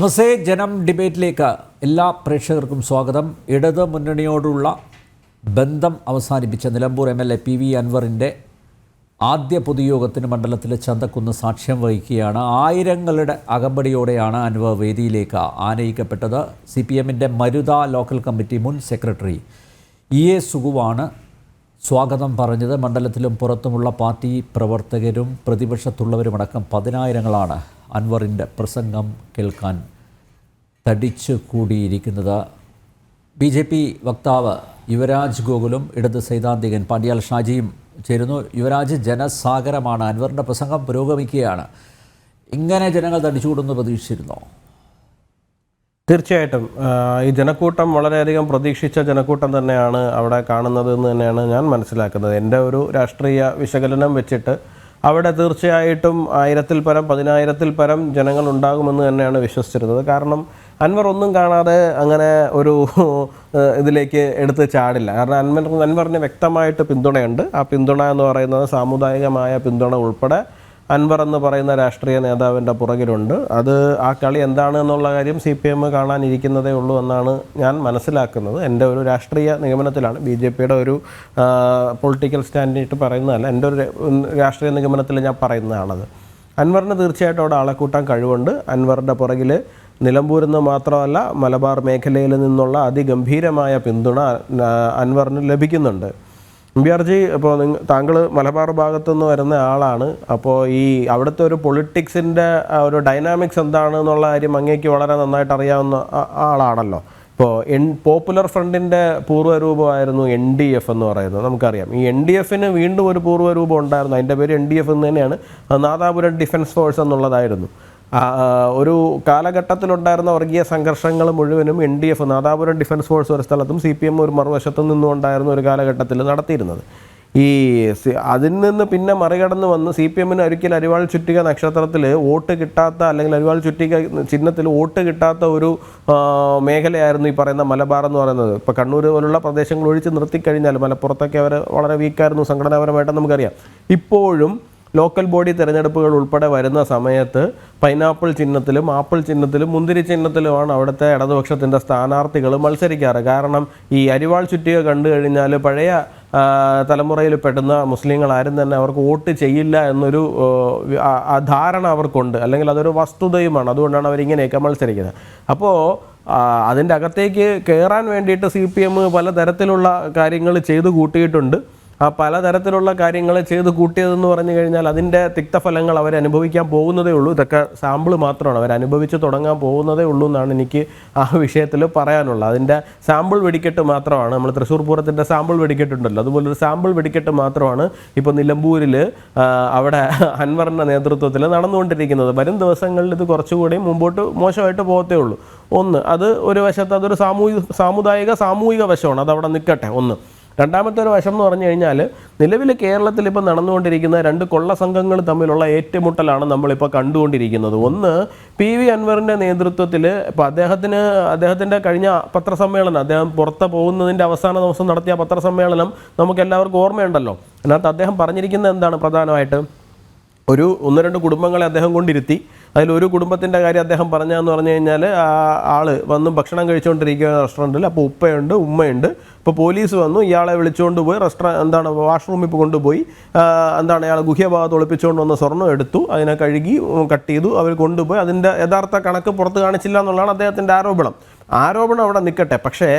നമസ്തേ ജനം ഡിബേറ്റിലേക്ക് എല്ലാ പ്രേക്ഷകർക്കും സ്വാഗതം. ഇടത് മുന്നണിയോടുള്ള ബന്ധം അവസാനിപ്പിച്ച Nilambur M L A PV അൻവറിൻ്റെ ആദ്യ പൊതുയോഗത്തിന് മണ്ഡലത്തിലെ ചന്തക്കുന്ന് സാക്ഷ്യം വഹിക്കുകയാണ്. ആയിരങ്ങളുടെ അകമ്പടിയോടെയാണ് അൻവർ വേദിയിലേക്ക് ആനയിക്കപ്പെട്ടത്. CPMൻ്റെ മരുത ലോക്കൽ കമ്മിറ്റി മുൻ സെക്രട്ടറി EA സുഗുവാണ് സ്വാഗതം പറഞ്ഞത്. മണ്ഡലത്തിലും പുറത്തുമുള്ള പാർട്ടി പ്രവർത്തകരും പ്രതിപക്ഷത്തുള്ളവരുമടക്കം പതിനായിരങ്ങളാണ് അൻവറിൻ്റെ പ്രസംഗം കേൾക്കാൻ തടിച്ചു കൂടിയിരിക്കുന്നത്. BJP വക്താവ് യുവരാജ് ഗോകുലും ഇടത് സൈദ്ധാന്തികൻ പാണ്ഡ്യാൽ ഷാജിയും ചേരുന്നു. യുവരാജ്, ജനസാഗരമാണ്, അൻവറിൻ്റെ പ്രസംഗം പുരോഗമിക്കുകയാണ്. ഇങ്ങനെ ജനങ്ങൾ തടിച്ചുകൂടുന്നു പ്രതീക്ഷിച്ചിരുന്നോ? തീർച്ചയായിട്ടും ഈ ജനക്കൂട്ടം വളരെയധികം പ്രതീക്ഷിച്ച ജനക്കൂട്ടം തന്നെയാണ് അവിടെ കാണുന്നത് എന്ന് തന്നെയാണ് ഞാൻ മനസ്സിലാക്കുന്നത്. എൻ്റെ ഒരു രാഷ്ട്രീയ വിശകലനം വെച്ചിട്ട് അവിടെ തീർച്ചയായിട്ടും 1000-ൽ പരം 10,000-ൽ പരം ജനങ്ങൾ ഉണ്ടാകുമെന്ന് തന്നെയാണ് വിശ്വസിച്ചിരുന്നത്. കാരണം അൻവർ ഒന്നും കാണാതെ അങ്ങനെ ഒരു ഇതിലേക്ക് എടുത്ത് ചാടില്ല. കാരണം അൻവറിന് വ്യക്തമായിട്ട് പിന്തുണയുണ്ട്. ആ പിന്തുണ എന്ന് പറയുന്നത് സാമുദായികമായ പിന്തുണ ഉൾപ്പെടെ അൻവർ എന്ന് പറയുന്ന രാഷ്ട്രീയ നേതാവിൻ്റെ പുറകിലുണ്ട്. അത് ആ കളി എന്താണ് എന്നുള്ള കാര്യം CPM കാണാനിരിക്കുന്നതേ ഉള്ളൂ എന്നാണ് ഞാൻ മനസ്സിലാക്കുന്നത്. എൻ്റെ ഒരു രാഷ്ട്രീയ നിഗമനത്തിലാണ്, BJPയുടെ ഒരു പൊളിറ്റിക്കൽ സ്റ്റാൻഡിട്ട് പറയുന്നതല്ല, എൻ്റെ ഒരു രാഷ്ട്രീയ നിഗമനത്തിൽ ഞാൻ പറയുന്നതാണത്. അൻവറിന് തീർച്ചയായിട്ടും അവിടെ ആളെ കൂട്ടാൻ കഴിവുണ്ട്. അൻവറിൻ്റെ പുറകിൽ നിലമ്പൂരിൽ നിന്ന് മാത്രമല്ല മലബാർ മേഖലയിൽ നിന്നുള്ള അതിഗംഭീരമായ പിന്തുണ അൻവറിന് ലഭിക്കുന്നുണ്ട്. MBRG, ഇപ്പോൾ താങ്കൾ മലബാർ ഭാഗത്തുനിന്ന് വരുന്ന ആളാണ്. അപ്പോൾ ഈ അവിടുത്തെ ഒരു പൊളിറ്റിക്സിൻ്റെ ഒരു ഡൈനാമിക്സ് എന്താണെന്നുള്ള കാര്യം അങ്ങേക്ക് വളരെ നന്നായിട്ട് അറിയാവുന്ന ആളാണല്ലോ. ഇപ്പോൾ പോപ്പുലർ ഫ്രണ്ടിൻ്റെ പൂർവ്വരൂപമായിരുന്നു NDF എന്ന് പറയുന്നത്, നമുക്കറിയാം. ഈ NDFന് വീണ്ടും ഒരു പൂർവ്വരൂപം ഉണ്ടായിരുന്നു. അതിൻ്റെ പേര് NDF എന്ന് തന്നെയാണ്. നാദാപുരം ഡിഫൻസ് ഫോഴ്സ് എന്നുള്ളതായിരുന്നു. ഒരു കാലഘട്ടത്തിലുണ്ടായിരുന്ന വർഗീയ സംഘർഷങ്ങൾ മുഴുവനും NDF, നാദാപുരം ഡിഫൻസ് ഫോഴ്സ് ഒരു സ്ഥലത്തും CPM ഒരു മറുവശത്തും നിന്നുകൊണ്ടായിരുന്നു ഒരു കാലഘട്ടത്തിൽ നടത്തിയിരുന്നത്. അതിൽ നിന്ന് പിന്നെ മറികടന്ന് വന്ന് CPMന് ഒരിക്കൽ അരിവാൾ ചുറ്റിക നക്ഷത്രത്തിൽ വോട്ട് കിട്ടാത്ത, അല്ലെങ്കിൽ അരിവാൾ ചുറ്റിക ചിഹ്നത്തിൽ വോട്ട് കിട്ടാത്ത ഒരു മേഖലയായിരുന്നു ഈ പറയുന്ന മലബാർ എന്ന് പറയുന്നത്. ഇപ്പോൾ കണ്ണൂർ പോലുള്ള പ്രദേശങ്ങൾ ഒഴിച്ച് നിർത്തിക്കഴിഞ്ഞാൽ മലപ്പുറത്തൊക്കെ അവർ വളരെ വീക്കായിരുന്നു സംഘടനാപരമായിട്ട് നമുക്കറിയാം. ഇപ്പോഴും ലോക്കൽ ബോഡി തിരഞ്ഞെടുപ്പുകൾ ഉൾപ്പെടെ വരുന്ന സമയത്ത് പൈനാപ്പിൾ ചിഹ്നത്തിലും ആപ്പിൾ ചിഹ്നത്തിലും മുന്തിരി ചിഹ്നത്തിലുമാണ് അവിടുത്തെ ഇടതുപക്ഷത്തിൻ്റെ സ്ഥാനാർത്ഥികൾ മത്സരിക്കാറ്. കാരണം ഈ അരിവാൾ ചുറ്റിക കണ്ടു കഴിഞ്ഞാൽ പഴയ തലമുറയിൽ പെടുന്ന മുസ്ലിങ്ങൾ ആരും തന്നെ അവർക്ക് വോട്ട് ചെയ്യില്ല എന്നൊരു ധാരണ അവർക്കുണ്ട്, അല്ലെങ്കിൽ അതൊരു വസ്തുതയുമാണ്. അതുകൊണ്ടാണ് അവരിങ്ങനെയൊക്കെ മത്സരിക്കുന്നത്. അപ്പോൾ അതിൻ്റെ അകത്തേക്ക് കയറാൻ വേണ്ടിയിട്ട് CPM പലതരത്തിലുള്ള കാര്യങ്ങൾ ചെയ്തു കൂട്ടിയിട്ടുണ്ട്. ആ പലതരത്തിലുള്ള കാര്യങ്ങൾ ചെയ്ത് കൂട്ടിയതെന്ന് പറഞ്ഞു കഴിഞ്ഞാൽ അതിൻ്റെ തിക്തഫലങ്ങൾ അവരനുഭവിക്കാൻ പോകുന്നതേ ഉള്ളൂ. ഇതൊക്കെ സാമ്പിൾ മാത്രമാണ്, അവരനുഭവിച്ച് തുടങ്ങാൻ പോകുന്നതേ ഉള്ളൂ എന്നാണ് എനിക്ക് ആ വിഷയത്തിൽ പറയാനുള്ളത്. അതിൻ്റെ സാമ്പിൾ വെടിക്കെട്ട് മാത്രമാണ്. നമ്മൾ തൃശ്ശൂർ പൂരത്തിൻ്റെ സാമ്പിൾ വെടിക്കെട്ടുണ്ടല്ലോ, അതുപോലൊരു സാമ്പിൾ വെടിക്കെട്ട് മാത്രമാണ് ഇപ്പോൾ നിലമ്പൂരിൽ അവിടെ അൻവറിൻ്റെ നേതൃത്വത്തിൽ നടന്നുകൊണ്ടിരിക്കുന്നത്. വരും ദിവസങ്ങളിൽ ഇത് കുറച്ചുകൂടി മുമ്പോട്ട് മോശമായിട്ട് പോകത്തേ ഉള്ളൂ. ഒന്ന്, അത് ഒരു വശത്ത് അതൊരു സാമൂഹിക വശമാണ്, അതവിടെ നിൽക്കട്ടെ. ഒന്ന്. രണ്ടാമത്തെ ഒരു വശം എന്ന് പറഞ്ഞു കഴിഞ്ഞാൽ നിലവിൽ കേരളത്തിൽ ഇപ്പോൾ നടന്നുകൊണ്ടിരിക്കുന്ന രണ്ട് കൊള്ള സംഘങ്ങൾ തമ്മിലുള്ള ഏറ്റുമുട്ടലാണ് നമ്മളിപ്പോൾ കണ്ടുകൊണ്ടിരിക്കുന്നത്. ഒന്ന്, PV അൻവറിൻ്റെ നേതൃത്വത്തിൽ ഇപ്പോൾ അദ്ദേഹത്തിൻ്റെ കഴിഞ്ഞ പത്രസമ്മേളനം, അദ്ദേഹം പുറത്ത് പോകുന്നതിൻ്റെ അവസാന ദിവസം നടത്തിയ പത്രസമ്മേളനം നമുക്കെല്ലാവർക്കും ഓർമ്മയുണ്ടല്ലോ. അതിനകത്ത് അദ്ദേഹം പറഞ്ഞിരിക്കുന്നത് എന്താണ്? പ്രധാനമായിട്ട് 1-2 കുടുംബങ്ങളെ അദ്ദേഹം കൊണ്ടിരുത്തി. അതിലൊരു കുടുംബത്തിൻ്റെ കാര്യം അദ്ദേഹം പറഞ്ഞതെന്ന് പറഞ്ഞു കഴിഞ്ഞാൽ, ആൾ വന്ന് ഭക്ഷണം കഴിച്ചുകൊണ്ടിരിക്കുന്ന റെസ്റ്റോറൻറ്റിൽ, അപ്പോൾ ഉപ്പയുണ്ട് ഉമ്മയുണ്ട്. ഇപ്പോൾ പോലീസ് വന്നു, ഇയാളെ വിളിച്ചുകൊണ്ട് പോയി വാഷ്റൂമിൽ കൊണ്ടുപോയി അയാൾ ഗുഹ്യഭാഗത്ത് ഒളിപ്പിച്ചുകൊണ്ട് വന്ന സ്വർണ്ണം എടുത്തു, അതിനെ കഴുകി കട്ട് ചെയ്തു, അവർ കൊണ്ടുപോയി. അതിൻ്റെ യഥാർത്ഥ കണക്ക് പുറത്ത് കാണിച്ചില്ല എന്നുള്ളതാണ് അദ്ദേഹത്തിൻ്റെ ആരോപണം അവിടെ നിൽക്കട്ടെ. പക്ഷേ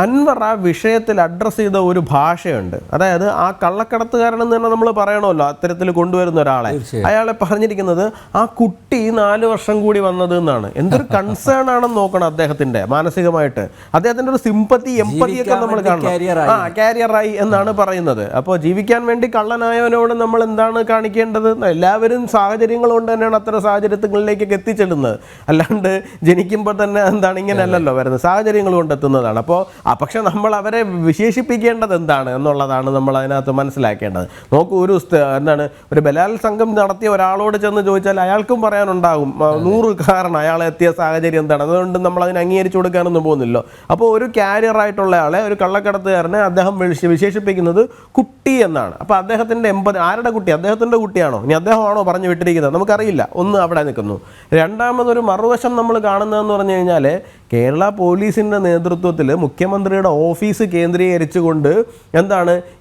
അൻവർ ആ വിഷയത്തിൽ അഡ്രസ്സ് ചെയ്ത ഒരു ഭാഷയുണ്ട്. അതായത് ആ കള്ളക്കടത്തുകാരനെന്ന് തന്നെ നമ്മൾ പറയണമല്ലോ, അത്തരത്തിൽ കൊണ്ടുവരുന്ന ഒരാളെ. അയാളെ പറഞ്ഞിരിക്കുന്നത് ആ കുട്ടി 4 വർഷം കൂടി വന്നത് എന്നാണ്. എന്തൊരു കൺസേൺ ആണെന്ന് നോക്കണം അദ്ദേഹത്തിൻ്റെ മാനസികമായിട്ട്. അദ്ദേഹത്തിൻ്റെ ഒരു സിമ്പതി എമ്പതിയൊക്കെ നമ്മൾ കാണണം. കാരിയറായി എന്നാണ് പറയുന്നത്. അപ്പോൾ ജീവിക്കാൻ വേണ്ടി കള്ളനായവനോട് നമ്മൾ എന്താണ് കാണിക്കേണ്ടത്? എല്ലാവരും സാഹചര്യങ്ങൾ കൊണ്ട് തന്നെയാണ് അത്തരം സാഹചര്യങ്ങളിലേക്കൊക്കെ എത്തിച്ചെല്ലുന്നത്. അല്ലാണ്ട് ജനിക്കുമ്പോൾ തന്നെ ഇങ്ങനെയല്ലല്ലോ വരുന്നത്, സാഹചര്യങ്ങൾ കൊണ്ടെത്തുന്നതാണ്. അപ്പോൾ പക്ഷെ നമ്മൾ അവരെ വിശേഷിപ്പിക്കേണ്ടത് എന്താണ് എന്നുള്ളതാണ് നമ്മൾ അതിനകത്ത് മനസ്സിലാക്കേണ്ടത്. നോക്കൂ, ഒരു ബലാത്സംഗം നടത്തിയ ഒരാളോട് ചെന്ന് ചോദിച്ചാൽ അയാൾക്കും പറയാനുണ്ടാകും 100 കാരണം അയാൾ എത്തിയ സാഹചര്യം എന്താണ്. അതുകൊണ്ട് നമ്മൾ അതിനെ അംഗീകരിച്ചു കൊടുക്കാനൊന്നും പോകുന്നില്ലോ. അപ്പോൾ ഒരു ക്യാരിയറായിട്ടുള്ള ആളെ, ഒരു കള്ളക്കടത്തുകാരനെ അദ്ദേഹം വിശേഷിപ്പിക്കുന്നത് കുട്ടി എന്നാണ്. അപ്പോൾ അദ്ദേഹത്തിൻ്റെ ആരുടെ കുട്ടി? അദ്ദേഹത്തിൻ്റെ കുട്ടിയാണോ? ഇനി അദ്ദേഹമാണോ പറഞ്ഞു വിട്ടിരിക്കുന്നത്? നമുക്കറിയില്ല. ഒന്ന് അവിടെ നിൽക്കുന്നു. രണ്ടാമതൊരു മറുവശം നമ്മൾ കാണുന്നതെന്ന് പറഞ്ഞു കഴിഞ്ഞാൽ, കേരള പോലീസിൻ്റെ നേതൃത്വത്തിൽ മുഖ്യമന്ത്രിയുടെ ഓഫീസ് കേന്ദ്രീകരിച്ചുകൊണ്ട്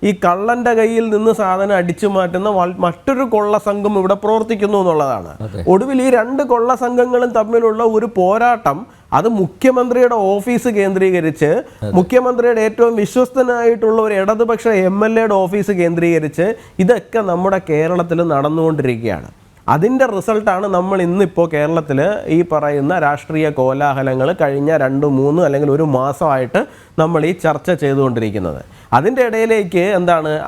ഈ കള്ളൻ്റെ കയ്യിൽ നിന്ന് സാധനം അടിച്ചു മാറ്റുന്ന മറ്റൊരു കൊള്ള സംഘം ഇവിടെ പ്രവർത്തിക്കുന്നു എന്നുള്ളതാണ്. ഒടുവിൽ ഈ 2 കൊള്ള സംഘങ്ങളും തമ്മിലുള്ള ഒരു പോരാട്ടം, അത് മുഖ്യമന്ത്രിയുടെ ഓഫീസ് കേന്ദ്രീകരിച്ച്, മുഖ്യമന്ത്രിയുടെ ഏറ്റവും വിശ്വസ്തനായിട്ടുള്ള ഒരു ഇടതുപക്ഷ MLA ഓഫീസ് കേന്ദ്രീകരിച്ച് ഇതൊക്കെ നമ്മുടെ കേരളത്തിൽ നടന്നുകൊണ്ടിരിക്കുകയാണ്. അതിൻ്റെ റിസൾട്ടാണ് നമ്മൾ ഇന്നിപ്പോൾ കേരളത്തിൽ ഈ പറയുന്ന രാഷ്ട്രീയ കോലാഹലങ്ങൾ കഴിഞ്ഞ 2-3 അല്ലെങ്കിൽ 1 മാസമായിട്ട് നമ്മൾ ഈ ചർച്ച ചെയ്തുകൊണ്ടിരിക്കുന്നത്. അതിൻ്റെ ഇടയിലേക്ക്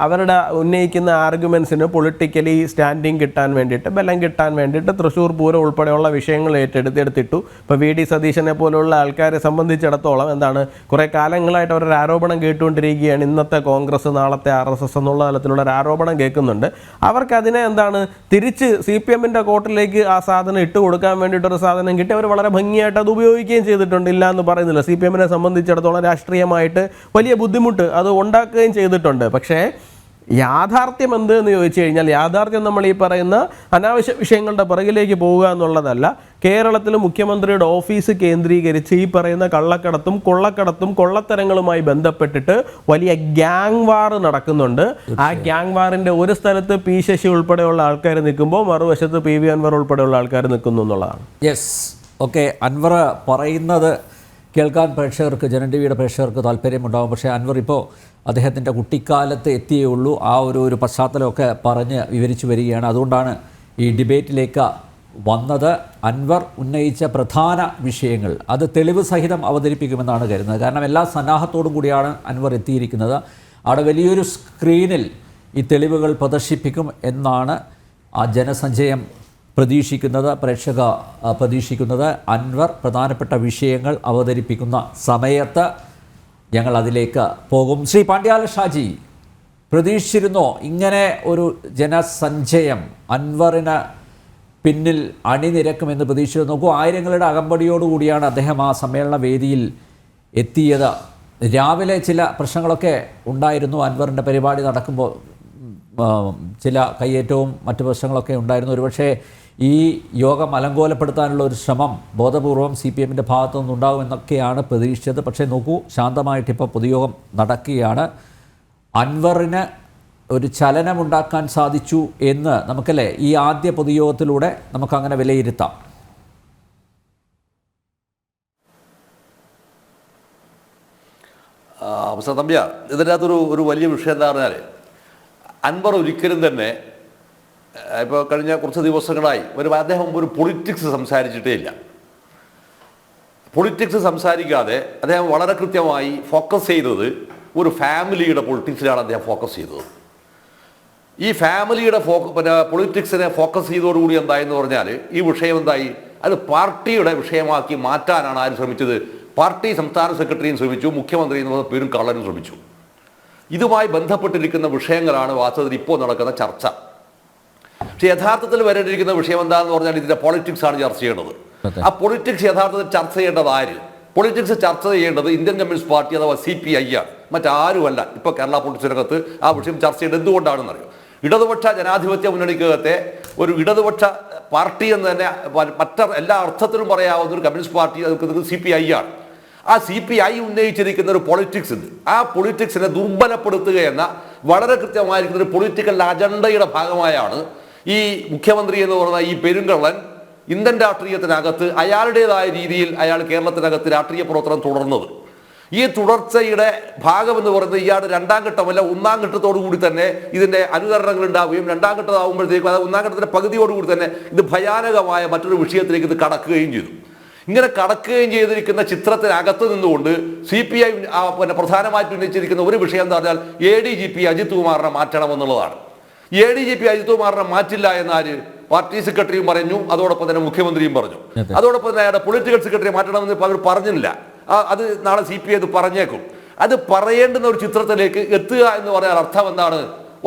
അവരുടെ ഉന്നയിക്കുന്ന ആർഗ്യുമെൻസിന് പൊളിറ്റിക്കലി സ്റ്റാൻഡിങ് കിട്ടാൻ വേണ്ടിയിട്ട്, ബലം കിട്ടാൻ വേണ്ടിയിട്ട് തൃശ്ശൂർ പൂരം ഉൾപ്പെടെയുള്ള വിഷയങ്ങൾ എടുത്തിട്ടു. ഇപ്പോൾ VD സതീശനെ പോലുള്ള ആൾക്കാരെ സംബന്ധിച്ചിടത്തോളം കുറേ കാലങ്ങളായിട്ട് അവരൊരു ആരോപണം കേട്ടുകൊണ്ടിരിക്കുകയാണ്. ഇന്നത്തെ കോൺഗ്രസ്, നാളത്തെ RSS എന്നുള്ള തലത്തിലുള്ള ഒരു ആരോപണം കേൾക്കുന്നുണ്ട്. അവർക്കതിനെ തിരിച്ച് CPM-ൻ്റെ കോർട്ടിലേക്ക് ആ സാധനം ഇട്ട് കൊടുക്കാൻ വേണ്ടിയിട്ടൊരു സാധനം കിട്ടി. അവർ വളരെ ഭംഗിയായിട്ട് അത് ഉപയോഗിക്കുകയും ചെയ്തിട്ടുണ്ട്, ഇല്ല എന്ന് പറയുന്നില്ല. CPM-നെ സംബന്ധിച്ചിടത്തോളം രാഷ്ട്രീയമായിട്ട് വലിയ ബുദ്ധിമുട്ട് അത് ഉണ്ടാക്കുകയും ചെയ്തിട്ടുണ്ട്. പക്ഷേ യാഥാർത്ഥ്യം എന്ത് എന്ന് ചോദിച്ചു കഴിഞ്ഞാൽ, യാഥാർത്ഥ്യം നമ്മൾ ഈ പറയുന്ന അനാവശ്യ വിഷയങ്ങളുടെ പുറകിലേക്ക് പോവുക എന്നുള്ളതല്ല. കേരളത്തിൽ മുഖ്യമന്ത്രിയുടെ ഓഫീസ് കേന്ദ്രീകരിച്ച് ഈ പറയുന്ന കള്ളക്കടത്തും കൊള്ളത്തരങ്ങളുമായി ബന്ധപ്പെട്ടിട്ട് വലിയ ഗ്യാങ് വാർ നടക്കുന്നുണ്ട്. ആ ഗ്യാങ് വാറിൻ്റെ ഒരു സ്ഥലത്ത് P. ശശി ഉൾപ്പെടെയുള്ള ആൾക്കാർ നിൽക്കുമ്പോൾ മറുവശത്ത് PV അൻവർ ഉൾപ്പെടെയുള്ള ആൾക്കാർ നിൽക്കുന്നു എന്നുള്ളതാണ്. Yes, okay. അൻവർ പറയുന്നത് കേൾക്കാൻ പ്രേക്ഷകർക്ക്, ജനം ടിവിയുടെ പ്രേക്ഷകർക്ക് താല്പര്യമുണ്ടാകും. പക്ഷേ അൻവർ ഇപ്പോൾ അദ്ദേഹത്തിൻ്റെ കുട്ടിക്കാലത്ത് എത്തിയേ ഉള്ളൂ. ആ ഒരു പശ്ചാത്തലമൊക്കെ പറഞ്ഞ് വിവരിച്ചു വരികയാണ്. അതുകൊണ്ടാണ് ഈ ഡിബേറ്റിലേക്ക് വന്നത്. അൻവർ ഉന്നയിച്ച പ്രധാന വിഷയങ്ങൾ അത് തെളിവ് സഹിതം അവതരിപ്പിക്കുമെന്നാണ് കരുതുന്നത്. കാരണം എല്ലാ സന്നാഹത്തോടും കൂടിയാണ് അൻവർ എത്തിയിരിക്കുന്നത്. അവിടെ വലിയൊരു സ്ക്രീനിൽ ഈ തെളിവുകൾ പ്രദർശിപ്പിക്കും എന്നാണ് ആ ജനസഞ്ചയം പ്രതീക്ഷിക്കുന്നത്, പ്രതീക്ഷിക്കുന്നത്. അൻവർ പ്രധാനപ്പെട്ട വിഷയങ്ങൾ അവതരിപ്പിക്കുന്ന സമയത്ത് ഞങ്ങൾ അതിലേക്ക് പോകും. ശ്രീ പാണ്ഡ്യാല ഷാജി, പ്രതീക്ഷിച്ചിരുന്നോ ഇങ്ങനെ ഒരു ജനസഞ്ചയം അൻവറിന് പിന്നിൽ അണിനിരക്കുമെന്ന് പ്രതീക്ഷിച്ചു? നോക്കൂ, ആയിരങ്ങളുടെ അകമ്പടിയോടുകൂടിയാണ് അദ്ദേഹം ആ സമ്മേളന വേദിയിൽ എത്തിയത്. രാവിലെ ചില പ്രശ്നങ്ങളൊക്കെ ഉണ്ടായിരുന്നു. അൻവറിൻ്റെ പരിപാടി നടക്കുമ്പോൾ ചില കയ്യേറ്റവും മറ്റു പ്രശ്നങ്ങളൊക്കെ ഉണ്ടായിരുന്നു. ഒരുപക്ഷെ ഈ യോഗം അലങ്കോലപ്പെടുത്താനുള്ള ഒരു ശ്രമം ബോധപൂർവം CPM-ൻ്റെ ഭാഗത്തു നിന്നുണ്ടാകുമെന്നൊക്കെയാണ് പ്രതീക്ഷിച്ചത്. പക്ഷേ നോക്കൂ, ശാന്തമായിട്ടിപ്പോൾ പൊതുയോഗം നടക്കുകയാണ്. അൻവറിന് ഒരു ചലനമുണ്ടാക്കാൻ സാധിച്ചു എന്ന് നമുക്കല്ലേ ഈ ആദ്യ പൊതുയോഗത്തിലൂടെ നമുക്കങ്ങനെ വിലയിരുത്താം. തമ്പ്യ, ഇതിൻ്റെ അകത്തൊരു വലിയ വിഷയം എന്താ പറഞ്ഞാൽ, അൻവർ ഒരിക്കലും തന്നെ ഇപ്പോൾ കഴിഞ്ഞ കുറച്ച് ദിവസങ്ങളായി അദ്ദേഹം ഒരു പൊളിറ്റിക്സ് സംസാരിച്ചിട്ടേ ഇല്ല. പൊളിറ്റിക്സ് സംസാരിക്കാതെ അദ്ദേഹം വളരെ കൃത്യമായി ഫോക്കസ് ചെയ്തത് ഒരു ഫാമിലിയുടെ പൊളിറ്റിക്സിലാണ് അദ്ദേഹം ഫോക്കസ് ചെയ്തത്. ഈ ഫാമിലിയുടെ പൊളിറ്റിക്സിനെ ഫോക്കസ് ചെയ്തതോടുകൂടി എന്തായെന്ന് പറഞ്ഞാൽ ഈ വിഷയം എന്തായി, അത് പാർട്ടിയുടെ വിഷയമാക്കി മാറ്റാനാണ് ആര് ശ്രമിച്ചത്? പാർട്ടി സംസ്ഥാന സെക്രട്ടറിയും ശ്രമിച്ചു, മുഖ്യമന്ത്രി എന്ന് പറഞ്ഞ പേരും കള്ളനും ശ്രമിച്ചു. ഇതുമായി ബന്ധപ്പെട്ടിരിക്കുന്ന വിഷയങ്ങളാണ് വാസ്തവത്തിൽ ഇപ്പോൾ നടക്കുന്ന ചർച്ച. പക്ഷെ യഥാർത്ഥത്തിൽ വരേണ്ടിയിരിക്കുന്ന വിഷയം എന്താണെന്ന് പറഞ്ഞാൽ ഇതിൻ്റെ പൊളിറ്റിക്സ് ആണ് ചർച്ച ചെയ്യേണ്ടത്. ആ പൊളിറ്റിക്സ് യഥാർത്ഥത്തിൽ ചർച്ച ചെയ്യേണ്ടത് ആര്? പൊളിറ്റിക്സ് ചർച്ച ചെയ്യേണ്ടത് ഇന്ത്യൻ കമ്മ്യൂണിസ്റ്റ് പാർട്ടി അഥവാ CPI ആണ്, മറ്റാരുമല്ല. ഇപ്പോൾ കേരള പൊളിറ്റിക്സിനകത്ത് ആ വിഷയം ചർച്ച ചെയ്യേണ്ടത് എന്തുകൊണ്ടാണെന്നറിയോ? ഇടതുപക്ഷ ജനാധിപത്യ മുന്നണിക്കകത്തെ ഒരു ഇടതുപക്ഷ പാർട്ടി എന്ന് തന്നെ എല്ലാ അർത്ഥത്തിലും പറയാവുന്ന ഒരു കമ്മ്യൂണിസ്റ്റ് പാർട്ടി CPI ആണ്. ആ CPI ഉന്നയിച്ചിരിക്കുന്ന ഒരു പൊളിറ്റിക്സ് ഉണ്ട്. ആ പൊളിറ്റിക്സിനെ ദുർബലപ്പെടുത്തുക എന്ന വളരെ കൃത്യമായിരിക്കുന്ന ഒരു പൊളിറ്റിക്കൽ അജണ്ടയുടെ ഭാഗമായാണ് ഈ മുഖ്യമന്ത്രി എന്ന് പറയുന്ന ഈ പെരുങ്കള്ളൻ ഇന്ത്യൻ രാഷ്ട്രീയത്തിനകത്ത് അയാളുടേതായ രീതിയിൽ അയാൾ കേരളത്തിനകത്ത് രാഷ്ട്രീയ പ്രവർത്തനം തുടർന്നത്. ഈ തുടർച്ചയുടെ ഭാഗമെന്ന് പറയുന്നത് ഇയാളുടെ 2ാം ഘട്ടമല്ല 1ാം ഘട്ടത്തോടു കൂടി തന്നെ ഇതിൻ്റെ അനുകരണങ്ങൾ ഉണ്ടാവുകയും 2ാം ഘട്ടമാകുമ്പോഴത്തേക്കും അത് 1ാം ഘട്ടത്തിൻ്റെ പകുതിയോടുകൂടി തന്നെ ഇത് ഭയാനകമായ മറ്റൊരു വിഷയത്തിലേക്ക് ഇത് കടക്കുകയും ചെയ്തു. ഇങ്ങനെ കടക്കുകയും ചെയ്തിരിക്കുന്ന ചിത്രത്തിനകത്ത് നിന്നുകൊണ്ട് CPI പ്രധാനമായിട്ട് ഉന്നയിച്ചിരിക്കുന്ന ഒരു വിഷയം എന്താ പറഞ്ഞാൽ ADGP അജിത് കുമാറിനെ മാറ്റണമെന്നുള്ളതാണ്. ADGP അജിത് കുമാറിനെ മാറ്റില്ല എന്നാല് പാർട്ടി സെക്രട്ടറിയും പറഞ്ഞു, അതോടൊപ്പം തന്നെ മുഖ്യമന്ത്രിയും പറഞ്ഞു. അതോടൊപ്പം തന്നെ അയാളുടെ പൊളിറ്റിക്കൽ സെക്രട്ടറി മാറ്റണമെന്ന് അവർ പറഞ്ഞില്ല. അത് നാളെ CPI അത് പറഞ്ഞേക്കും. അത് പറയേണ്ടുന്ന ഒരു ചിത്രത്തിലേക്ക് എത്തുക എന്ന് പറയാൻ അർത്ഥം എന്താണ്?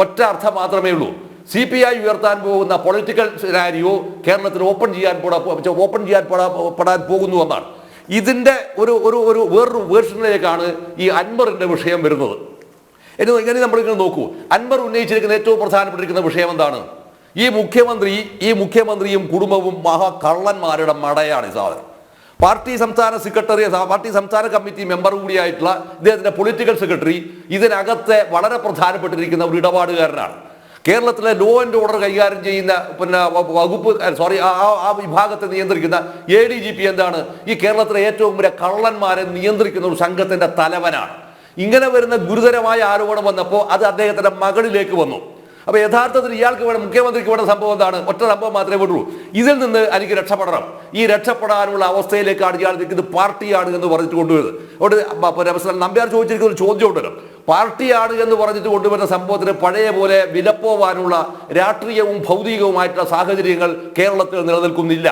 ഒറ്റ അർത്ഥം മാത്രമേ ഉള്ളൂ. CPI ഉയർത്താൻ പോകുന്ന പൊളിറ്റിക്കൽ സിനാരിയോ കേരളത്തിൽ ഓപ്പൺ ചെയ്യാൻ പെടാൻ പോകുന്നു എന്നാണ്. ഇതിൻ്റെ ഒരു വേറൊരു വേർഷനിലേക്കാണ് ഈ അൻവറിൻ്റെ വിഷയം വരുന്നത്. ഇങ്ങനെ നമ്മളിങ്ങനെ നോക്കൂ, അൻവർ ഉന്നയിച്ചിരിക്കുന്ന ഏറ്റവും പ്രധാനപ്പെട്ടിരിക്കുന്ന വിഷയം എന്താണ്? ഈ മുഖ്യമന്ത്രിയും കുടുംബവും മഹാകള്ളന്മാരുടെ മടയാണ് ഈ സാധനം. പാർട്ടി സംസ്ഥാന കമ്മിറ്റി മെമ്പർ കൂടിയായിട്ടുള്ള ഇദ്ദേഹത്തിന്റെ പൊളിറ്റിക്കൽ സെക്രട്ടറി ഇതിനകത്തെ വളരെ പ്രധാനപ്പെട്ടിരിക്കുന്ന ഒരു ഇടപാടുകാരനാണ്. കേരളത്തിലെ ലോ ആൻഡ് ഓർഡർ കൈകാര്യം ചെയ്യുന്ന ആ വിഭാഗത്തെ നിയന്ത്രിക്കുന്ന ADGP എന്താണ്? ഈ കേരളത്തിലെ ഏറ്റവും വലിയ കള്ളന്മാരെ നിയന്ത്രിക്കുന്ന ഒരു സംഘത്തിന്റെ തലവനാണ്. ഇങ്ങനെ വരുന്ന ഗുരുതരമായ ആരോപണം വന്നപ്പോൾ അത് അദ്ദേഹത്തിന്റെ മകളിലേക്ക് വന്നു. അപ്പൊ യഥാർത്ഥത്തിൽ മുഖ്യമന്ത്രിക്ക് വേണ്ട സംഭവം എന്താണ്? ഒറ്റ സംഭവം മാത്രമേ ഉള്ളൂ. ഇതിൽ നിന്ന് എനിക്ക് രക്ഷപ്പെടണം. ഈ രക്ഷപ്പെടാനുള്ള അവസ്ഥയിലേക്കാണ് ഇയാൾ നിൽക്കുന്നത്. പാർട്ടിയാണ് എന്ന് പറഞ്ഞിട്ട് കൊണ്ടുവരുന്നത്. അതുകൊണ്ട് നമ്പ്യാർ ചോദിച്ചിരിക്കുന്ന ഒരു ചോദ്യം ഉണ്ടല്ലോ, പാർട്ടിയാണ് എന്ന് പറഞ്ഞിട്ട് കൊണ്ടുവരുന്ന സംഭവത്തിന് പഴയ പോലെ വിലപ്പോവാനുള്ള രാഷ്ട്രീയവും ഭൗതികവുമായിട്ടുള്ള സാഹചര്യങ്ങൾ കേരളത്തിൽ നിലനിൽക്കുന്നില്ല.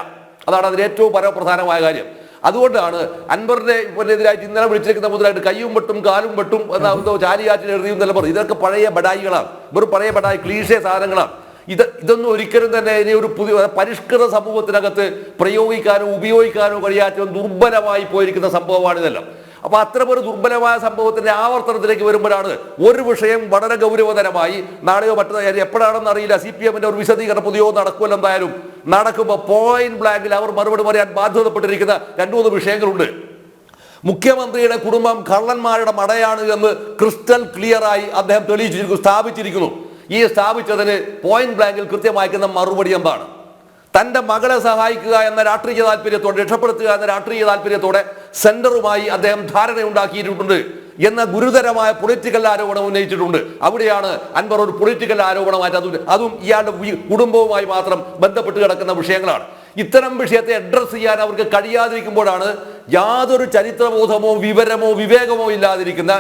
അതാണ് അതിന് ഏറ്റവും പരമപ്രധാനമായ കാര്യം. അതുകൊണ്ടാണ് അൻവറിന്റെ എതിരായിട്ട് ഇന്നലെ വിളിച്ചിരിക്കുന്ന മുതലായിട്ട് കയ്യും വെട്ടും കാലും വെട്ടും എന്തോ ചാലിയാറ്റിൽ എഴുതിയും നില പറയും. ഇതൊക്കെ പഴയ ബഡായികളാണ്, വെറും പഴയ ബഡായി ക്ലീഷേ സാധനങ്ങളാണ്. ഇതൊന്നും ഒരിക്കലും തന്നെ ഇനി ഒരു പുതിയ പരിഷ്കൃത സമൂഹത്തിനകത്ത് പ്രയോഗിക്കാനോ ഉപയോഗിക്കാനോ കഴിയാത്ത ദുർബലമായി പോയിരിക്കുന്ന സംഭവമാണ് ഇതെല്ലാം. അപ്പൊ അത്തരമൊരു ദുർബലമായ സംഭവത്തിന്റെ ആവർത്തനത്തിലേക്ക് വരുമ്പോഴാണ് ഒരു വിഷയം വളരെ ഗൗരവതരമായി നാളെയോ മറ്റോ എപ്പോഴാണെന്ന് അറിയില്ല CPM-ന്റെ ഒരു വിശദീകരണം പുതിയോ നടക്കുമല്ലോ. എന്തായാലും നടക്കുമ്പോൾ പോയിന്റ് ബ്ലാങ്കിൽ അവർ മറുപടി പറയാൻ ബാധ്യതപ്പെട്ടിരിക്കുന്ന 2-3 വിഷയങ്ങളുണ്ട്. മുഖ്യമന്ത്രിയുടെ കുടുംബം കള്ളന്മാരുടെ മടയാണ് എന്ന് ക്രിസ്റ്റൽ ക്ലിയറായി അദ്ദേഹം സ്ഥാപിച്ചിരിക്കുന്നു. ഈ സ്ഥാപിച്ചതിന് പോയിന്റ് ബ്ലാങ്കിൽ കൃത്യമാക്കുന്ന മറുപടി എന്താണ്? തന്റെ മകളെ സഹായിക്കുക എന്ന രാഷ്ട്രീയ താല്പര്യത്തോടെ, രക്ഷപ്പെടുത്തുക എന്ന രാഷ്ട്രീയ താല്പര്യത്തോടെ സെന്ററുമായി അദ്ദേഹം ധാരണയുണ്ടാക്കിയിട്ടുണ്ട് എന്ന ഗുരുതരമായ പൊളിറ്റിക്കൽ ആരോപണം ഉന്നയിച്ചിട്ടുണ്ട്. അവിടെയാണ് അൻവർ ഒരു പൊളിറ്റിക്കൽ ആരോപണമായിട്ട് അതും ഇയാളുടെ കുടുംബവുമായി മാത്രം ബന്ധപ്പെട്ട് കിടക്കുന്ന വിഷയങ്ങളാണ്. ഇത്തരം വിഷയത്തെ അഡ്രസ് ചെയ്യാൻ അവർക്ക് കഴിയാതിരിക്കുമ്പോഴാണ് യാതൊരു ചരിത്രബോധമോ വിവരമോ വിവേകമോ ഇല്ലാതിരിക്കുന്ന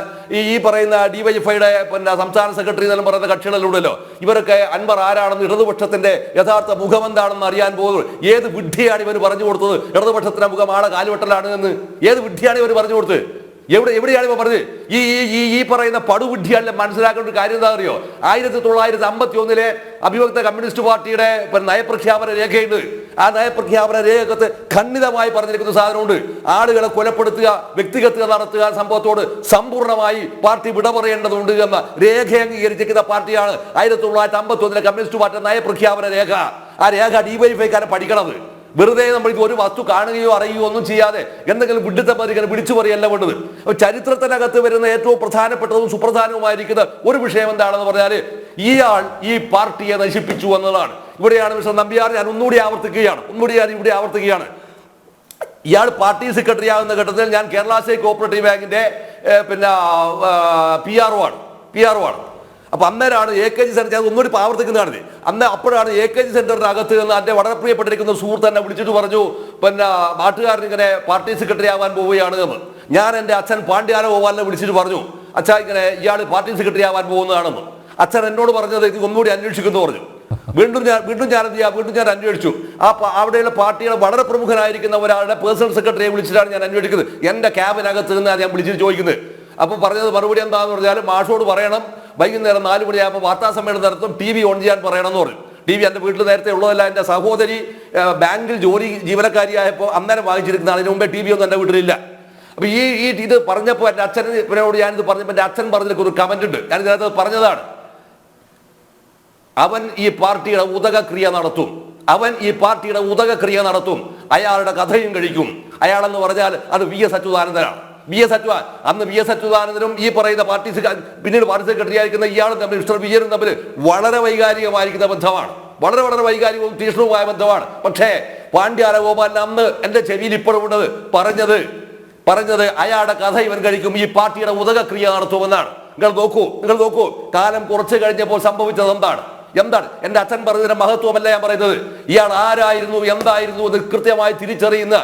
ഈ പറയുന്ന DYFIയുടെ സംസ്ഥാന സെക്രട്ടറി എന്നെല്ലാം പറയുന്ന കക്ഷികളിലൂടെയല്ലോ ഇവരൊക്കെ അൻവർ ആരാണെന്ന്, ഇടതുപക്ഷത്തിന്റെ യഥാർത്ഥ മുഖം എന്താണെന്ന് അറിയാൻ പോകുന്നത്. ഏത് വിഡ്ഢിയാണ് ഇവർ പറഞ്ഞു കൊടുത്തത് ഇടതുപക്ഷത്തിന്റെ മുഖം ആളെ കാലുവെട്ടലാണ് എന്ന്? ഏത് വിഡ്ഢിയാണ് ഇവർ പറഞ്ഞു കൊടുത്തത്? എവിടെയാണ് ഇവ പറഞ്ഞത്? ഈ പറയുന്ന പടുബുദ്ധിയാലെ മനസ്സിലാക്കേണ്ട ഒരു കാര്യം എന്താ അറിയോ? 1951 അഭിവക്ത കമ്മ്യൂണിസ്റ്റ് പാർട്ടിയുടെ നയപ്രഖ്യാപന രേഖയുണ്ട്. ആ നയപ്രഖ്യാപന രേഖത്ത് ഖണ്ഡിതമായി പറഞ്ഞിരിക്കുന്ന സാധനമുണ്ട്. ആളുകളെ കൊലപ്പെടുത്തുക, വ്യക്തിഗത നടത്തുക സംഭവത്തോട് സമ്പൂർണ്ണമായി പാർട്ടി വിട പറയേണ്ടതുണ്ട് എന്ന രേഖ അംഗീകരിച്ചിരിക്കുന്ന പാർട്ടിയാണ് 1951 കമ്മ്യൂണിസ്റ്റ് പാർട്ടിയുടെ നയപ്രഖ്യാപന രേഖ. ആ രേഖ DYFIക്കാരെ പഠിക്കണത്. വെറുതെ നമ്മൾ ഒരു വസ്തു കാണുകയോ അറിയുകയോ ഒന്നും ചെയ്യാതെ എന്തെങ്കിലും വിഡിത്തം വിളിച്ചു പറയല്ല വേണ്ടത്. ചരിത്രത്തിനകത്ത് വരുന്ന ഏറ്റവും പ്രധാനപ്പെട്ടതും സുപ്രധാനവുമായിരിക്കുന്ന ഒരു വിഷയം എന്താണെന്ന് പറഞ്ഞാൽ ഇയാൾ ഈ പാർട്ടിയെ നശിപ്പിച്ചു എന്നതാണ്. ഇവിടെയാണ് മിസ്റ്റർ നമ്പ്യാർ ഞാൻ ഒന്നുകൂടി ആവർത്തിക്കുകയാണ്. ഇയാൾ പാർട്ടി സെക്രട്ടറി ആകുന്ന ഘട്ടത്തിൽ ഞാൻ കേരള സ്റ്റേറ്റ് കോഓപ്പറേറ്റീവ് ബാങ്കിന്റെ PRO ആണ്. അപ്പൊ അന്നേരമാണ് AKG സെന്റർ, അത് ഒന്നുകൂടി ആവർത്തിക്കുന്നതാണ്. അപ്പോഴാണ് AKG സെന്ററിന്റെ അകത്ത് നിന്ന് എൻ്റെ വളരെ പ്രിയപ്പെട്ടിരിക്കുന്ന സുഹൃത്ത് എന്നെ വിളിച്ചിട്ട് പറഞ്ഞു, നാട്ടുകാരൻ ഇങ്ങനെ പാർട്ടി സെക്രട്ടറി ആവാൻ പോവുകയാണ് എന്ന്. ഞാൻ എൻ്റെ അച്ഛൻ പാണ്ഡ്യാല ഗോപാലിനെ വിളിച്ചിട്ട് പറഞ്ഞു, അച്ഛാ ഇങ്ങനെ ഇയാൾ പാർട്ടി സെക്രട്ടറി ആവാൻ പോകുന്നതാണെന്ന്. അച്ഛൻ എന്നോട് പറഞ്ഞത് ഇത് ഒന്നുകൂടി അന്വേഷിക്കുന്നു പറഞ്ഞു. വീണ്ടും ഞാൻ അന്വേഷിച്ചു. അവിടെയുള്ള പാർട്ടിയുടെ വളരെ പ്രമുഖനായിരിക്കുന്ന ഒരാളുടെ പേഴ്സണൽ സെക്രട്ടറിയെ വിളിച്ചിട്ടാണ് ഞാൻ അന്വേഷിക്കുന്നത്. എൻ്റെ ക്യാബിനകത്ത് നിന്നാണ് ഞാൻ വിളിച്ചിട്ട് ചോദിക്കുന്നത്. അപ്പോൾ പറഞ്ഞത് മറുപടി എന്താണെന്ന് പറഞ്ഞാൽ മാഷോട് പറയണം വൈകുന്നേരം 4 മണിയാകുമ്പോൾ വാർത്താ സമ്മേളനം നടത്തും, TV ഓൺ ചെയ്യാൻ പറയണമെന്ന് പറഞ്ഞു. TV എൻ്റെ വീട്ടിൽ നേരത്തെ ഉള്ളതല്ല. എൻ്റെ സഹോദരി ബാങ്കിൽ ജീവനക്കാരിയായപ്പോൾ അന്നേരം വാങ്ങിച്ചിരിക്കുന്നതാണ്. അതിന് മുമ്പേ TV ഒന്നും എൻ്റെ വീട്ടിലില്ല. അപ്പോൾ ഇത് പറഞ്ഞപ്പോൾ എൻ്റെ അച്ഛനോട് ഞാനിത് പറഞ്ഞപ്പോൾ എൻ്റെ അച്ഛൻ പറഞ്ഞതിലേക്ക് ഒരു കമന്റ് ഉണ്ട്. ഞാൻ ഇതിനകത്ത് പറഞ്ഞതാണ്, അവൻ ഈ പാർട്ടിയുടെ ഉദകക്രിയ നടത്തും, അയാളുടെ കഥയും കഴിക്കും. അയാളെന്ന് പറഞ്ഞാൽ അത് VS അച്യുതാനന്ദനാണ്. അന്ന് VS അച്യുതാനന്ദനും ഈ പറയുന്ന പാർട്ടി പിന്നീട് പാർട്ടി സെക്രട്ടറി ആയിരിക്കുന്ന ഇയാളും തമ്മിൽ, മിസ്റ്റർ വിജയനും തമ്മിൽ വളരെ വൈകാരികമായിരിക്കുന്ന ബന്ധമാണ്. വളരെ വൈകാരികവും തീക്ഷ്ണവുമായ ബന്ധമാണ്. പക്ഷേ പാണ്ഡ്യാല ഗോപാലിന് അന്ന് എൻ്റെ ചെവിയിൽ ഇപ്പോഴും ഉള്ളത് പറഞ്ഞത് അയാളുടെ കഥ ഇവൻ കഴിക്കും, ഈ പാർട്ടിയുടെ ഉദകക്രിയ നടത്തുമെന്നാണ്. നിങ്ങൾ നോക്കൂ കാലം കുറച്ച് കഴിഞ്ഞപ്പോൾ സംഭവിച്ചത് എന്താണ്? എൻ്റെ അച്ഛൻ പറഞ്ഞതിന്റെ മഹത്വമല്ല ഞാൻ പറയുന്നത്. ഇയാൾ ആരായിരുന്നു, എന്തായിരുന്നു എന്ന് കൃത്യമായി തിരിച്ചറിയുന്ന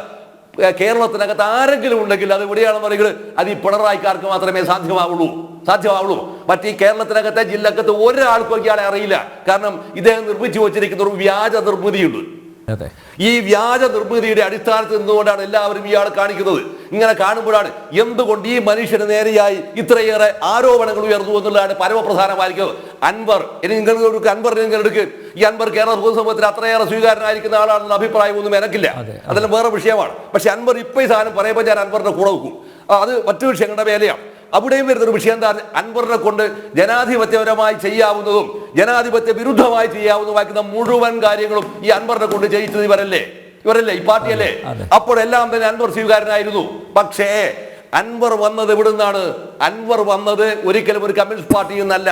കേരളത്തിനകത്ത് ആരെങ്കിലും ഉണ്ടെങ്കിൽ അത് എവിടെയാണെന്ന് പറയുന്നത് അത് ഈ പിണറായിക്കാർക്ക് മാത്രമേ സാധ്യമാവുള്ളൂ. മറ്റേ കേരളത്തിനകത്തെ ജില്ലക്കത്ത് ഒരാൾക്കും ഇയാളെ അറിയില്ല. കാരണം ഇദ്ദേഹം നിർമ്മിച്ചു വച്ചിരിക്കുന്ന ഒരു വ്യാജ നിർമ്മിതിയുണ്ട്. അതെ. ഈ വ്യാജ നിർമ്മിതിയുടെ അടിസ്ഥാനത്തിൽ നിന്നുകൊണ്ടാണ് എല്ലാവരും ഇയാൾ കാണിക്കുന്നത്. ഇങ്ങനെ കാണുമ്പോഴാണ് എന്തുകൊണ്ട് ഈ മനുഷ്യന് നേരെയായി ഇത്രയേറെ ആരോപണങ്ങൾ ഉയർന്നു എന്നുള്ളതാണ് പരമപ്രധാനമായിരിക്കുന്നത്. അൻവർ, ഇനി അൻവറിനെ നിങ്ങൾ എടുക്കുക. ഈ അൻവർ കേരള പൊതുസമൂഹത്തിൽ അത്രയേറെ സ്വീകാര്യനായിരിക്കുന്ന ആളാണെന്ന അഭിപ്രായമൊന്നും എനിക്കില്ല. അതെല്ലാം വേറെ വിഷയമാണ്. പക്ഷെ അൻവർ ഇപ്പൊ ഈ സാധനം പറയുമ്പോൾ ഞാൻ അൻവറിന്റെ കൂടെ വെക്കും. അത് മറ്റു വിഷയങ്ങളുടെ മേലെയാണ്. അവിടെയും വരുന്നൊരു വിഷയം എന്താ, അൻവറിനെ കൊണ്ട് ജനാധിപത്യപരമായി ചെയ്യാവുന്നതും ജനാധിപത്യ വിരുദ്ധമായി ചെയ്യാവുന്നതുമാക്കുന്ന മുഴുവൻ കാര്യങ്ങളും ഈ അൻവറിനെ കൊണ്ട് ചെയ്യിച്ചത് ഇവരല്ലേ ഈ പാർട്ടിയല്ലേ? അപ്പോഴെല്ലാം തന്നെ അൻവർ സ്വീകാരനായിരുന്നു. പക്ഷേ അൻവർ വന്നത് എവിടുന്നാണ്? അൻവർ വന്നത് ഒരിക്കലും ഒരു കമ്മ്യൂണിസ്റ്റ് പാർട്ടിയിൽ നിന്നല്ല.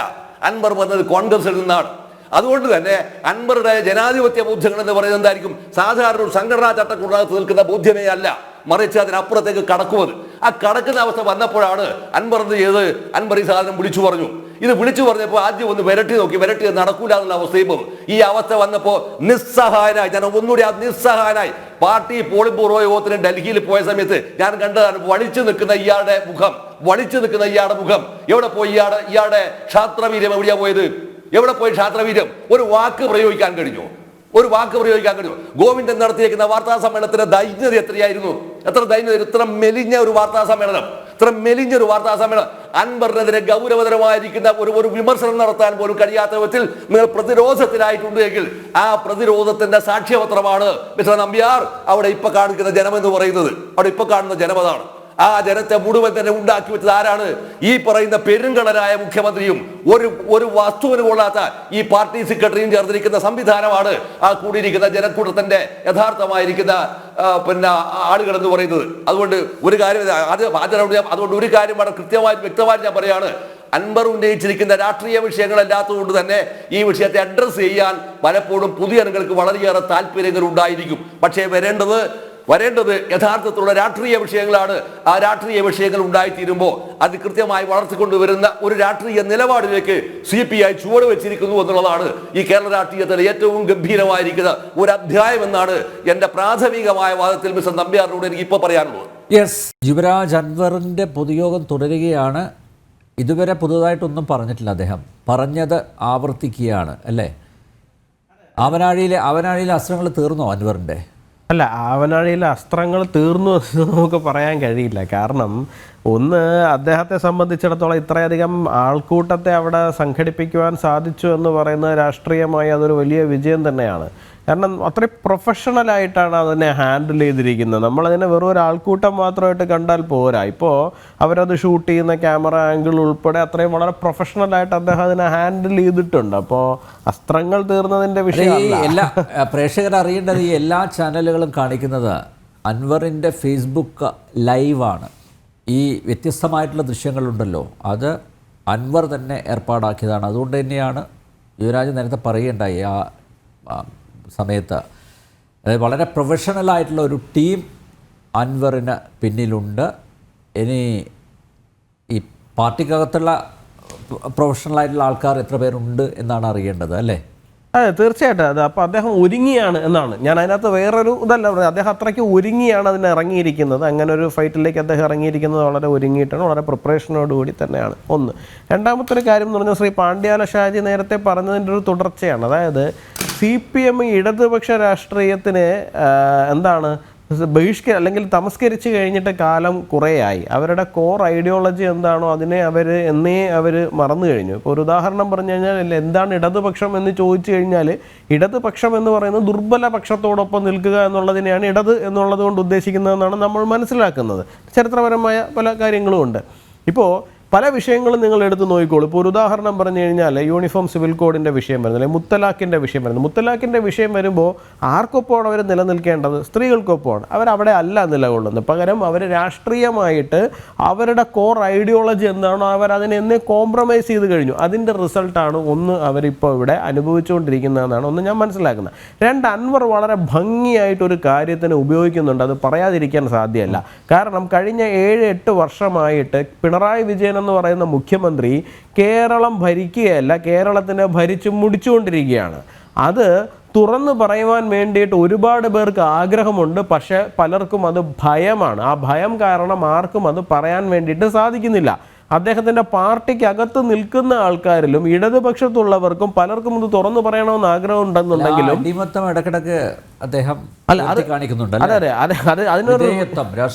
അൻവർ വന്നത് കോൺഗ്രസിൽ നിന്നാണ്. അതുകൊണ്ട് തന്നെ അൻവറുടെ ജനാധിപത്യ ബോധ്യങ്ങൾ എന്ന് പറയുന്നത് എന്തായിരിക്കും? സാധാരണ ഒരു സംഘടനാ ചട്ടക്കൂടിനകത്ത് നിൽക്കുന്ന ബോധ്യമേ അല്ല, മറിച്ച് അതിനപ്പുറത്തേക്ക് കടക്കുന്നത്. ആ കടക്കുന്ന അവസ്ഥ വന്നപ്പോഴാണ് അൻവർ എന്ത് ചെയ്ത്, അൻവർ ഈ സാധനം വിളിച്ചു പറഞ്ഞു. ഇത് വിളിച്ചു പറഞ്ഞപ്പോൾ ആദ്യം ഒന്ന് വിരട്ടി നോക്കി, വിരട്ടി നടക്കൂല എന്നുള്ള അവസ്ഥയും ഈ അവസ്ഥ വന്നപ്പോൾ നിസ്സഹായനായി, ഞാൻ ഒന്നുകൂടി ആ നിസ്സഹായനായി പാർട്ടി പോളിറ്റ് ബ്യൂറോ യോഗത്തിന് ഡൽഹിയിൽ പോയ സമയത്ത് ഞാൻ കണ്ടതാണ് വളിച്ചു നിൽക്കുന്ന ഇയാളുടെ മുഖം. എവിടെ പോയി? ഇയാളുടെ ക്ഷാത്രവീര്യം എവിടെയാ പോയത്? എവിടെ പോയി ക്ഷാത്രവീര്യം? ഒരു വാക്ക് പ്രയോഗിക്കാൻ കഴിഞ്ഞു? ഗോവിന്ദൻ നടത്തിയേക്കുന്ന വാർത്താ സമ്മേളനത്തിന്റെ ദൈന്യത എത്രയായിരുന്നു? എത്ര ദൈന്യത! ഇത്ര മെലിഞ്ഞ ഒരു വാർത്താ സമ്മേളനം. അൻവറിനെതിരെ ഗൗരവതരമായിരിക്കുന്ന ഒരു വിമർശനം നടത്താൻ പോലും കഴിയാത്ത വിധത്തിൽ നിങ്ങൾ പ്രതിരോധത്തിലായിട്ടുണ്ട് എങ്കിൽ ആ പ്രതിരോധത്തിന്റെ സാക്ഷ്യപത്രമാണ് മിസ്റ്റർ നമ്പ്യാർ അവിടെ ഇപ്പൊ കാണിക്കുന്ന ജനമെന്ന് പറയുന്നത്. അവിടെ ഇപ്പൊ കാണുന്ന ജനമതാണ്. ആ ജനത്തെ മുഴുവൻ തന്നെ ഉണ്ടാക്കി വെച്ചത് ആരാണ്? ഈ പറയുന്ന പെരുങ്കടനായ മുഖ്യമന്ത്രിയും ഒരു വസ്തുവിന് കൊള്ളാത്ത ഈ പാർട്ടി സെക്രട്ടറിയും ചേർന്നിരിക്കുന്ന സംവിധാനമാണ് ആ കൂടിയിരിക്കുന്ന ജനക്കൂട്ടത്തിന്റെ യഥാർത്ഥമായിരിക്കുന്ന ആളുകൾ എന്ന് പറയുന്നത്. അതുകൊണ്ട് ഒരു കാര്യം വളരെ കൃത്യമായിട്ട് വ്യക്തമായിട്ട് ഞാൻ പറയാണ്, അൻവർ ഉന്നയിച്ചിരിക്കുന്ന രാഷ്ട്രീയ വിഷയങ്ങളല്ലാത്തതുകൊണ്ട് തന്നെ ഈ വിഷയത്തെ അഡ്രസ് ചെയ്യാൻ പലപ്പോഴും പുതിയ അണികൾക്ക് വളരെയേറെ താല്പര്യങ്ങൾ ഉണ്ടായിരിക്കും. പക്ഷേ വരേണ്ടത് യഥാർത്ഥത്തിലുള്ള രാഷ്ട്രീയ വിഷയങ്ങളാണ്. ആ രാഷ്ട്രീയ വിഷയങ്ങൾ ഉണ്ടായിത്തീരുമ്പോൾ അത് കൃത്യമായി വളർത്തിക്കൊണ്ടുവരുന്ന ഒരു രാഷ്ട്രീയ നിലപാടിലേക്ക് CPI ചുവട് വെച്ചിരിക്കുന്നു എന്നുള്ളതാണ് ഈ കേരള രാഷ്ട്രീയത്തിലെ ഏറ്റവും ഗംഭീരമായിരിക്കുന്ന ഒരു അധ്യായം എന്നാണ് എൻ്റെ പ്രാഥമികമായ വാദത്തിൽ മിസ്റ്റർ നമ്പ്യാറിനോട് എനിക്ക് ഇപ്പോൾ പറയാനുള്ളത്. യെസ്, യുവരാജ് അൻവറിൻ്റെ പൊതുയോഗം തുടരുകയാണ്. ഇതുവരെ പുതുതായിട്ടൊന്നും പറഞ്ഞിട്ടില്ല. അദ്ദേഹം പറഞ്ഞത് ആവർത്തിക്കുകയാണ് അല്ലേ? ആവനാഴിയിലെ അസ്ത്രങ്ങൾ തീർന്നോ അൻവറിൻ്റെ? അല്ല, ആവനാഴിയിലെ അസ്ത്രങ്ങൾ തീർന്നു എന്ന് നമുക്ക് പറയാൻ കഴിയില്ല. കാരണം ഒന്ന്, അദ്ദേഹത്തെ സംബന്ധിച്ചിടത്തോളം ഇത്രയധികം ആൾക്കൂട്ടത്തെ അവിടെ സംഘടിപ്പിക്കുവാൻ സാധിച്ചു എന്ന് പറയുന്നത് രാഷ്ട്രീയമായി അതൊരു വലിയ വിജയം തന്നെയാണ്. കാരണം അത്രയും പ്രൊഫഷണലായിട്ടാണ് അതിനെ ഹാൻഡിൽ ചെയ്തിരിക്കുന്നത്. നമ്മളതിനെ വെറും ഒരു ആൾക്കൂട്ടം മാത്രമായിട്ട് കണ്ടാൽ പോരാ. ഇപ്പോൾ അവരത് ഷൂട്ട് ചെയ്യുന്ന ക്യാമറ ആംഗിൾ ഉൾപ്പെടെ അത്രയും വളരെ പ്രൊഫഷണലായിട്ട് അദ്ദേഹം അതിനെ ഹാൻഡിൽ ചെയ്തിട്ടുണ്ട്. അപ്പോൾ അസ്ത്രങ്ങൾ തീർന്നതിൻ്റെ വിഷയമല്ല. എല്ലാ പ്രേക്ഷകർ അറിയേണ്ടത് ഈ എല്ലാ ചാനലുകളും കാണിക്കുന്നത് അൻവറിൻ്റെ ഫേസ്ബുക്ക് ലൈവാണ്. ഈ വ്യത്യസ്തമായിട്ടുള്ള ദൃശ്യങ്ങളുണ്ടല്ലോ, അത് അൻവർ തന്നെ ഏർപ്പാടാക്കിയതാണ്. അതുകൊണ്ട് തന്നെയാണ് യുവരാജ് നേരത്തെ പറയുകയുണ്ടായി ആ സമയത്ത്, അതായത് വളരെ പ്രൊഫഷണലായിട്ടുള്ള ഒരു ടീം അൻവറിന് പിന്നിലുണ്ട്. ഇനി ഈ പാർട്ടിക്കകത്തുള്ള പ്രൊഫഷണലായിട്ടുള്ള ആൾക്കാർ എത്ര പേരുണ്ട് എന്നാണ് അറിയേണ്ടത് അല്ലേ? അതെ, തീർച്ചയായിട്ടും. അത് അപ്പോൾ അദ്ദേഹം ഒരുങ്ങിയാണ് എന്നാണ് ഞാൻ അതിനകത്ത് വേറൊരു ഇതല്ല പറഞ്ഞത്. അദ്ദേഹം അത്രയ്ക്ക് ഒരുങ്ങിയാണ് അതിന് ഇറങ്ങിയിരിക്കുന്നത്. അങ്ങനെ ഒരു ഫൈറ്റിലേക്ക് അദ്ദേഹം ഇറങ്ങിയിരിക്കുന്നത് വളരെ ഒരുങ്ങിയിട്ടാണ്, വളരെ പ്രിപ്പറേഷനോടുകൂടി തന്നെയാണ്. ഒന്ന്. രണ്ടാമത്തെ ഒരു കാര്യം എന്ന് പറഞ്ഞാൽ ശ്രീ പാണ്ഡ്യാല ഷാജി നേരത്തെ പറഞ്ഞതിൻ്റെ ഒരു തുടർച്ചയാണ്. അതായത് CPM ഇടതുപക്ഷ രാഷ്ട്രീയത്തിന് അല്ലെങ്കിൽ തമസ്കരിച്ച് കഴിഞ്ഞിട്ട് കാലം കുറേയായി. അവരുടെ കോർ ഐഡിയോളജി എന്താണോ അതിനെ അവർ മറന്നു കഴിഞ്ഞു. ഇപ്പോൾ ഒരു ഉദാഹരണം പറഞ്ഞു കഴിഞ്ഞാൽ എന്താണ് ഇടതുപക്ഷം എന്ന് ചോദിച്ചു കഴിഞ്ഞാൽ ഇടതുപക്ഷം എന്ന് പറയുന്നത് ദുർബല പക്ഷത്തോടൊപ്പം നിൽക്കുക എന്നുള്ളതിനെയാണ് ഇടത് എന്നുള്ളത് കൊണ്ട് ഉദ്ദേശിക്കുന്നതെന്നാണ് നമ്മൾ മനസ്സിലാക്കുന്നത്. ചരിത്രപരമായ പല കാര്യങ്ങളും ഉണ്ട്. ഇപ്പോൾ പല വിഷയങ്ങളും നിങ്ങൾ എടുത്ത് നോക്കിക്കോളൂ. ഇപ്പോൾ ഒരു ഉദാഹരണം പറഞ്ഞു കഴിഞ്ഞാൽ യൂണിഫോം സിവിൽ കോഡിൻ്റെ വിഷയം വരുന്നത്, അല്ലെങ്കിൽ മുത്തലാഖിൻ്റെ വിഷയം വരുന്നത്. മുത്തലാഖിൻ്റെ വിഷയം വരുമ്പോൾ ആർക്കൊപ്പമാണ് അവർ നിലനിൽക്കേണ്ടത്? സ്ത്രീകൾക്കൊപ്പമാണ്. അവരവിടെ അല്ല നിലകൊള്ളുന്നത്. പകരം അവർ രാഷ്ട്രീയമായിട്ട് അവരുടെ കോർ ഐഡിയോളജി എന്താണോ അവരതിനെ കോംപ്രമൈസ് ചെയ്ത് കഴിഞ്ഞു. അതിൻ്റെ റിസൾട്ടാണ് ഒന്ന് അവരിപ്പോൾ ഇവിടെ അനുഭവിച്ചുകൊണ്ടിരിക്കുന്നതെന്നാണ് ഒന്ന് ഞാൻ മനസ്സിലാക്കുന്നത്. രണ്ട്, അൻവർ വളരെ ഭംഗിയായിട്ടൊരു കാര്യത്തിന് ഉപയോഗിക്കുന്നുണ്ട്. അത് പറയാതിരിക്കാൻ സാധ്യമല്ല. കാരണം കഴിഞ്ഞ 7-8 വർഷമായിട്ട് പിണറായി വിജയൻ എന്ന് പറയുന്ന മുഖ്യമന്ത്രി കേരളം ഭരിക്കുകയല്ല, കേരളത്തിനെ ഭരിച്ചു മുടിച്ചുകൊണ്ടിരിക്കുകയാണ്. അത് തുറന്നു പറയുവാൻ വേണ്ടിയിട്ട് ഒരുപാട് പേർക്ക് ആഗ്രഹമുണ്ട്. പക്ഷേ പലർക്കും അത് ഭയമാണ്. ആ ഭയം കാരണം ആർക്കും അത് പറയാൻ വേണ്ടിയിട്ട് സാധിക്കുന്നില്ല. അദ്ദേഹത്തിൻ്റെ പാർട്ടിക്കകത്ത് നിൽക്കുന്ന ആൾക്കാരിലും ഇടതുപക്ഷത്തുള്ളവർക്കും പലർക്കും ഇത് തുറന്നു പറയണമെന്ന് ആഗ്രഹം ഉണ്ടെന്നുണ്ടെങ്കിലും അടിമത്തം ഇടക്കിടക്ക് അദ്ദേഹം കാണിക്കുന്നുണ്ട്. അതെ അതിനൊരു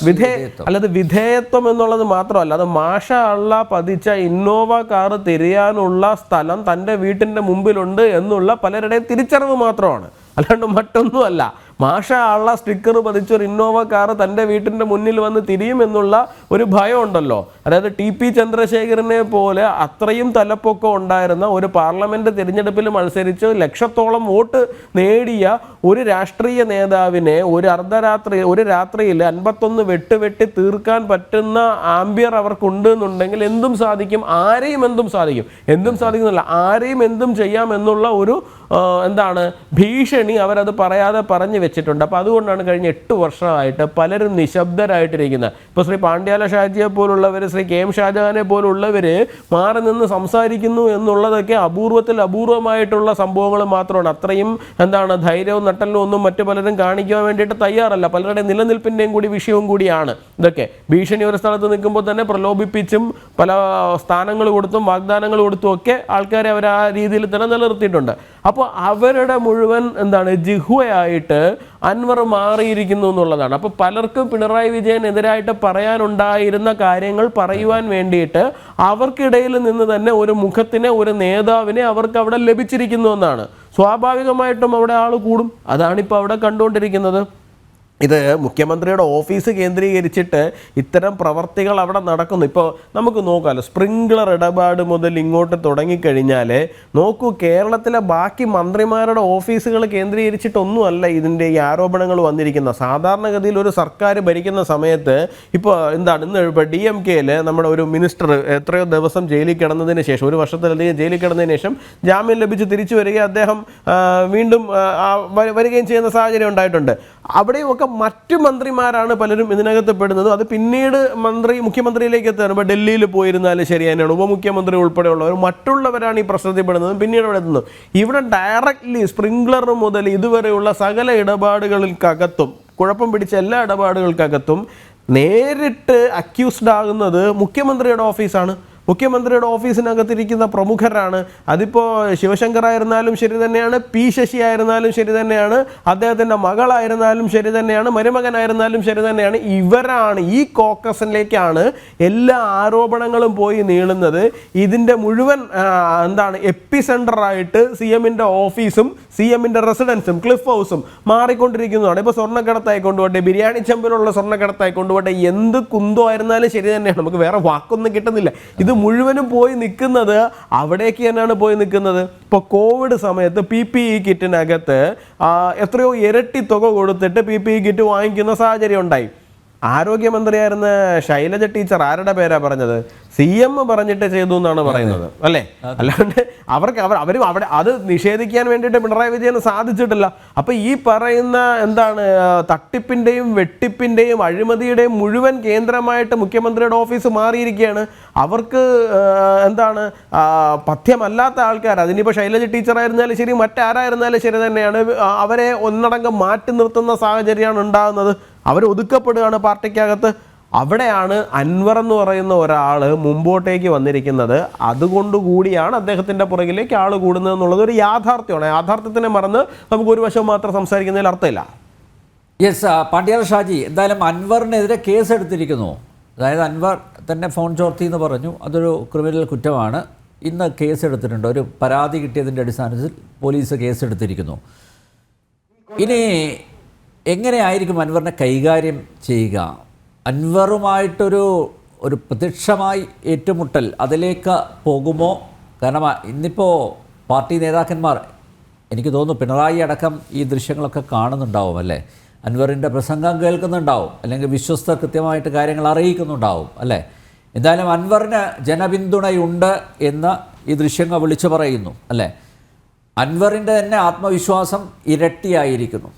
അല്ലാതെ വിധേയത്വം എന്നുള്ളത് മാത്രമല്ല, അത് മാഷ അള്ള പതിച്ച ഇന്നോവ കാറ് തിരിയാനുള്ള സ്ഥലം തൻ്റെ വീട്ടിൻ്റെ മുമ്പിലുണ്ട് എന്നുള്ള പലരുടെയും തിരിച്ചറിവ് മാത്രമാണ്, അല്ലാണ്ട് മറ്റൊന്നുമല്ല. മാഷ അള്ള സ്റ്റിക്കർ പതിച്ചൊരു ഇന്നോവ കാറ് തൻ്റെ വീട്ടിൻ്റെ മുന്നിൽ വന്ന് തിരിയുമെന്നുള്ള ഒരു ഭയം ഉണ്ടല്ലോ. അതായത് TP ചന്ദ്രശേഖരനെ പോലെ അത്രയും തലപ്പൊക്കം ഉണ്ടായിരുന്ന ഒരു പാർലമെൻറ്റ് തിരഞ്ഞെടുപ്പിൽ മത്സരിച്ച് ലക്ഷത്തോളം വോട്ട് നേടിയ ഒരു രാഷ്ട്രീയ നേതാവിനെ ഒരു രാത്രിയിൽ 51 വെട്ടി തീർക്കാൻ പറ്റുന്ന ആംബിയർ അവർക്കുണ്ട് എന്നുണ്ടെങ്കിൽ എന്തും സാധിക്കും, ആരെയും എന്തും സാധിക്കുന്നില്ല, ആരെയും എന്തും ചെയ്യാം എന്നുള്ള ഒരു ഭീഷണി അവരത് പറയാതെ പറഞ്ഞു വെച്ചിട്ടുണ്ട്. അപ്പോൾ അതുകൊണ്ടാണ് കഴിഞ്ഞ 8 വർഷമായിട്ട് പലരും നിശബ്ദരായിട്ടിരിക്കുന്നത്. ഇപ്പോൾ ശ്രീ പാണ്ഡ്യാല ഷാജിയെ പോലുള്ളവർ, ശ്രീ KM ഷാജഹാനെ പോലുള്ളവർ മാറി നിന്ന് സംസാരിക്കുന്നു എന്നുള്ളതൊക്കെ അപൂർവമായിട്ടുള്ള സംഭവങ്ങൾ മാത്രമാണ്. അത്രയും ധൈര്യവും നട്ടലും ഒന്നും മറ്റു പലരും കാണിക്കാൻ വേണ്ടിയിട്ട് തയ്യാറല്ല. പലരുടെ നിലനിൽപ്പിൻ്റെയും കൂടി വിഷയവും കൂടിയാണ് ഇതൊക്കെ. ഭീഷണി ഒരു സ്ഥലത്ത് നിൽക്കുമ്പോൾ തന്നെ പ്രലോഭിപ്പിച്ചും പല സ്ഥാനങ്ങൾ കൊടുത്തും വാഗ്ദാനങ്ങൾ കൊടുത്തും ഒക്കെ ആൾക്കാരെ അവർ ആ രീതിയിൽ തന്നെ നിലനിർത്തിയിട്ടുണ്ട്. അപ്പോൾ അവരുടെ മുഴുവൻ ജിഹ്വയായിട്ട് അൻവർ മാറിയിരിക്കുന്നു എന്നുള്ളതാണ്. അപ്പോൾ പലർക്കും പിണറായി വിജയനെതിരായിട്ട് പറയാനുണ്ടായിരുന്ന കാര്യങ്ങൾ പറയുവാൻ വേണ്ടിയിട്ട് അവർക്കിടയിൽ നിന്ന് തന്നെ ഒരു മുഖത്തിനെ, ഒരു നേതാവിനെ അവർക്ക് അവിടെ ലഭിച്ചിരിക്കുന്നു എന്നാണ്. സ്വാഭാവികമായിട്ടും അവിടെ ആൾ കൂടും. അതാണിപ്പോൾ അവിടെ കണ്ടുകൊണ്ടിരിക്കുന്നത്. ഇത് മുഖ്യമന്ത്രിയുടെ ഓഫീസ് കേന്ദ്രീകരിച്ചിട്ട് ഇത്തരം പ്രവർത്തികൾ അവിടെ നടക്കുന്നു. ഇപ്പോൾ നമുക്ക് നോക്കാമല്ലോ, സ്പ്രിംഗ്ലർ ഇടപാട് മുതൽ ഇങ്ങോട്ട് തുടങ്ങിക്കഴിഞ്ഞാൽ നോക്കൂ, കേരളത്തിലെ ബാക്കി മന്ത്രിമാരുടെ ഓഫീസുകൾ കേന്ദ്രീകരിച്ചിട്ടൊന്നുമല്ല ഇതിൻ്റെ ഈ ആരോപണങ്ങൾ വന്നിരിക്കുന്നത്. സാധാരണഗതിയിൽ ഒരു സർക്കാർ ഭരിക്കുന്ന സമയത്ത് ഇപ്പോൾ ഇന്ന് DMK-യിൽ നമ്മുടെ ഒരു മിനിസ്റ്റർ എത്രയോ ദിവസം ജയിലിൽ കിടന്നതിന് ശേഷം, 1 വർഷത്തിലധികം ജയിലിൽ കിടന്നതിന് ശേഷം ജാമ്യം ലഭിച്ച് തിരിച്ചു വരികയും അദ്ദേഹം വീണ്ടും വരികയും ചെയ്യുന്ന സാഹചര്യം ഉണ്ടായിട്ടുണ്ട്. അവിടെയും ഒക്കെ മറ്റു മന്ത്രിമാരാണ് പലരും ഇതിനകത്ത് പെടുന്നത്. അത് പിന്നീട് മുഖ്യമന്ത്രിയിലേക്ക് എത്തുകയാണ്. ഇപ്പോൾ ഡൽഹിയിൽ പോയിരുന്നാലും ശരി തന്നെയാണ്, ഉപമുഖ്യമന്ത്രി ഉൾപ്പെടെയുള്ളവർ മറ്റുള്ളവരാണ് ഈ പ്രശ്നത്തിൽ പെടുന്നത്. പിന്നീട് അവിടെ എത്തുന്നു. ഇവിടെ ഡയറക്റ്റ്ലി സ്പ്രിംഗ്ലർ മുതൽ ഇതുവരെയുള്ള സകല ഇടപാടുകൾക്കകത്തും, കുഴപ്പം പിടിച്ച എല്ലാ ഇടപാടുകൾക്കകത്തും നേരിട്ട് അക്യൂസ്ഡ് ആകുന്നത് മുഖ്യമന്ത്രിയുടെ ഓഫീസാണ്. മുഖ്യമന്ത്രിയുടെ ഓഫീസിനകത്തിരിക്കുന്ന പ്രമുഖരാണ്. അതിപ്പോൾ ശിവശങ്കർ ആയിരുന്നാലും ശരി തന്നെയാണ്, P ശശി ആയിരുന്നാലും ശരി തന്നെയാണ്, അദ്ദേഹത്തിൻ്റെ മകളായിരുന്നാലും ശരി തന്നെയാണ്, മരുമകനായിരുന്നാലും ശരി തന്നെയാണ്. ഇവരാണ്, ഈ കോക്കസിലേക്കാണ് എല്ലാ ആരോപണങ്ങളും പോയി നീളുന്നത്. ഇതിൻ്റെ മുഴുവൻ എപ്പിസെൻറ്ററായിട്ട് CM-ൻ്റെ ഓഫീസും CM-ൻ്റെ റെസിഡൻസും ക്ലിഫ് ഹൗസും മാറിക്കൊണ്ടിരിക്കുന്നതാണ്. ഇപ്പോൾ സ്വർണ്ണക്കടത്തായി കൊണ്ടുപോട്ടെ, ബിരിയാണി ചെമ്പിലുള്ള സ്വർണ്ണക്കടത്തായി കൊണ്ടുപോട്ടെ, എന്ത് കുന്തോ ആയിരുന്നാലും ശരി തന്നെയാണ്. നമുക്ക് വേറെ വാക്കൊന്നും കിട്ടുന്നില്ല. ഇത് മുഴുവനും പോയി നിൽക്കുന്നത് അവിടേക്ക് തന്നെയാണ് പോയി നിൽക്കുന്നത്. ഇപ്പോൾ കോവിഡ് സമയത്ത് PPE കിറ്റിനകത്ത് എത്രയോ ഇരട്ടി തുക കൊടുത്തിട്ട് PPE കിറ്റ് വാങ്ങിക്കുന്ന സാഹചര്യം ഉണ്ടായി. ആരോഗ്യമന്ത്രിയായിരുന്ന ശൈലജ ടീച്ചർ ആരുടെ പേരാ പറഞ്ഞത്? CM പറഞ്ഞിട്ട് ചെയ്തു എന്നാണ് പറയുന്നത്, അല്ലേ? അല്ലാണ്ട് അവരും അവിടെ അത് നിഷേധിക്കാൻ വേണ്ടിയിട്ട് പിണറായി വിജയന് സാധിച്ചിട്ടില്ല. അപ്പോൾ ഈ പറയുന്ന തട്ടിപ്പിൻ്റെയും വെട്ടിപ്പിൻ്റെയും അഴിമതിയുടെയും മുഴുവൻ കേന്ദ്രമായിട്ട് മുഖ്യമന്ത്രിയുടെ ഓഫീസ് മാറിയിരിക്കുകയാണ്. അവർക്ക് പഥ്യമല്ലാത്ത ആൾക്കാർ, അതിനിപ്പോൾ ശൈലജ ടീച്ചറായിരുന്നാലും ശരി, മറ്റാരായിരുന്നാലും ശരി തന്നെയാണ്, അവരെ ഒന്നടങ്കം മാറ്റി നിർത്തുന്ന സാഹചര്യമാണ് ഉണ്ടാകുന്നത്. അവർ ഒതുക്കപ്പെടുകയാണ് പാർട്ടിക്കകത്ത്. അവിടെയാണ് അൻവർ എന്ന് പറയുന്ന ഒരാൾ മുമ്പോട്ടേക്ക് വന്നിരിക്കുന്നത്. അതുകൊണ്ടുകൂടിയാണ് അദ്ദേഹത്തിൻ്റെ പുറകിലേക്ക് ആൾ കൂടുന്നത് എന്നുള്ളത് ഒരു യാഥാർത്ഥ്യമാണ്. യാഥാർത്ഥ്യത്തിനെ മറന്ന് നമുക്ക് ഒരു വശം മാത്രം സംസാരിക്കുന്നതിൽ അർത്ഥമില്ല. യെസ്, പാണ്ഡ്യാല ഷാജി, എന്തായാലും അൻവറിനെതിരെ കേസ് എടുത്തിരിക്കുന്നു. അതായത് അൻവർ തന്നെ ഫോൺ ചോർത്തി എന്ന് പറഞ്ഞു, അതൊരു ക്രിമിനൽ കുറ്റമാണ്. ഇന്ന് കേസ് എടുത്തിട്ടുണ്ട്. ഒരു പരാതി കിട്ടിയതിൻ്റെ അടിസ്ഥാനത്തിൽ പോലീസ് കേസ് എടുത്തിരിക്കുന്നു. ഇനി എങ്ങനെയായിരിക്കും അൻവറിനെ കൈകാര്യം ചെയ്യുക? അൻവറുമായിട്ടൊരു പ്രത്യക്ഷമായി ഏറ്റുമുട്ടൽ അതിലേക്ക് പോകുമോ? കാരണം ഇന്നിപ്പോൾ പാർട്ടി നേതാക്കന്മാർ, എനിക്ക് തോന്നുന്നു പിണറായി അടക്കം ഈ ദൃശ്യങ്ങളൊക്കെ കാണുന്നുണ്ടാവും, അല്ലേ? അൻവറിൻ്റെ പ്രസംഗം കേൾക്കുന്നുണ്ടാവും, അല്ലെങ്കിൽ വിശ്വസ്തർ കൃത്യമായിട്ട് കാര്യങ്ങൾ അറിയിക്കുന്നുണ്ടാവും, അല്ലേ? എന്തായാലും അൻവറിന് ജനപിന്തുണയുണ്ട് എന്ന് ഈ ദൃശ്യങ്ങൾ വിളിച്ചു പറയുന്നു, അല്ലേ? അൻവറിൻ്റെ തന്നെ ആത്മവിശ്വാസം ഇരട്ടിയായിരിക്കുന്നു.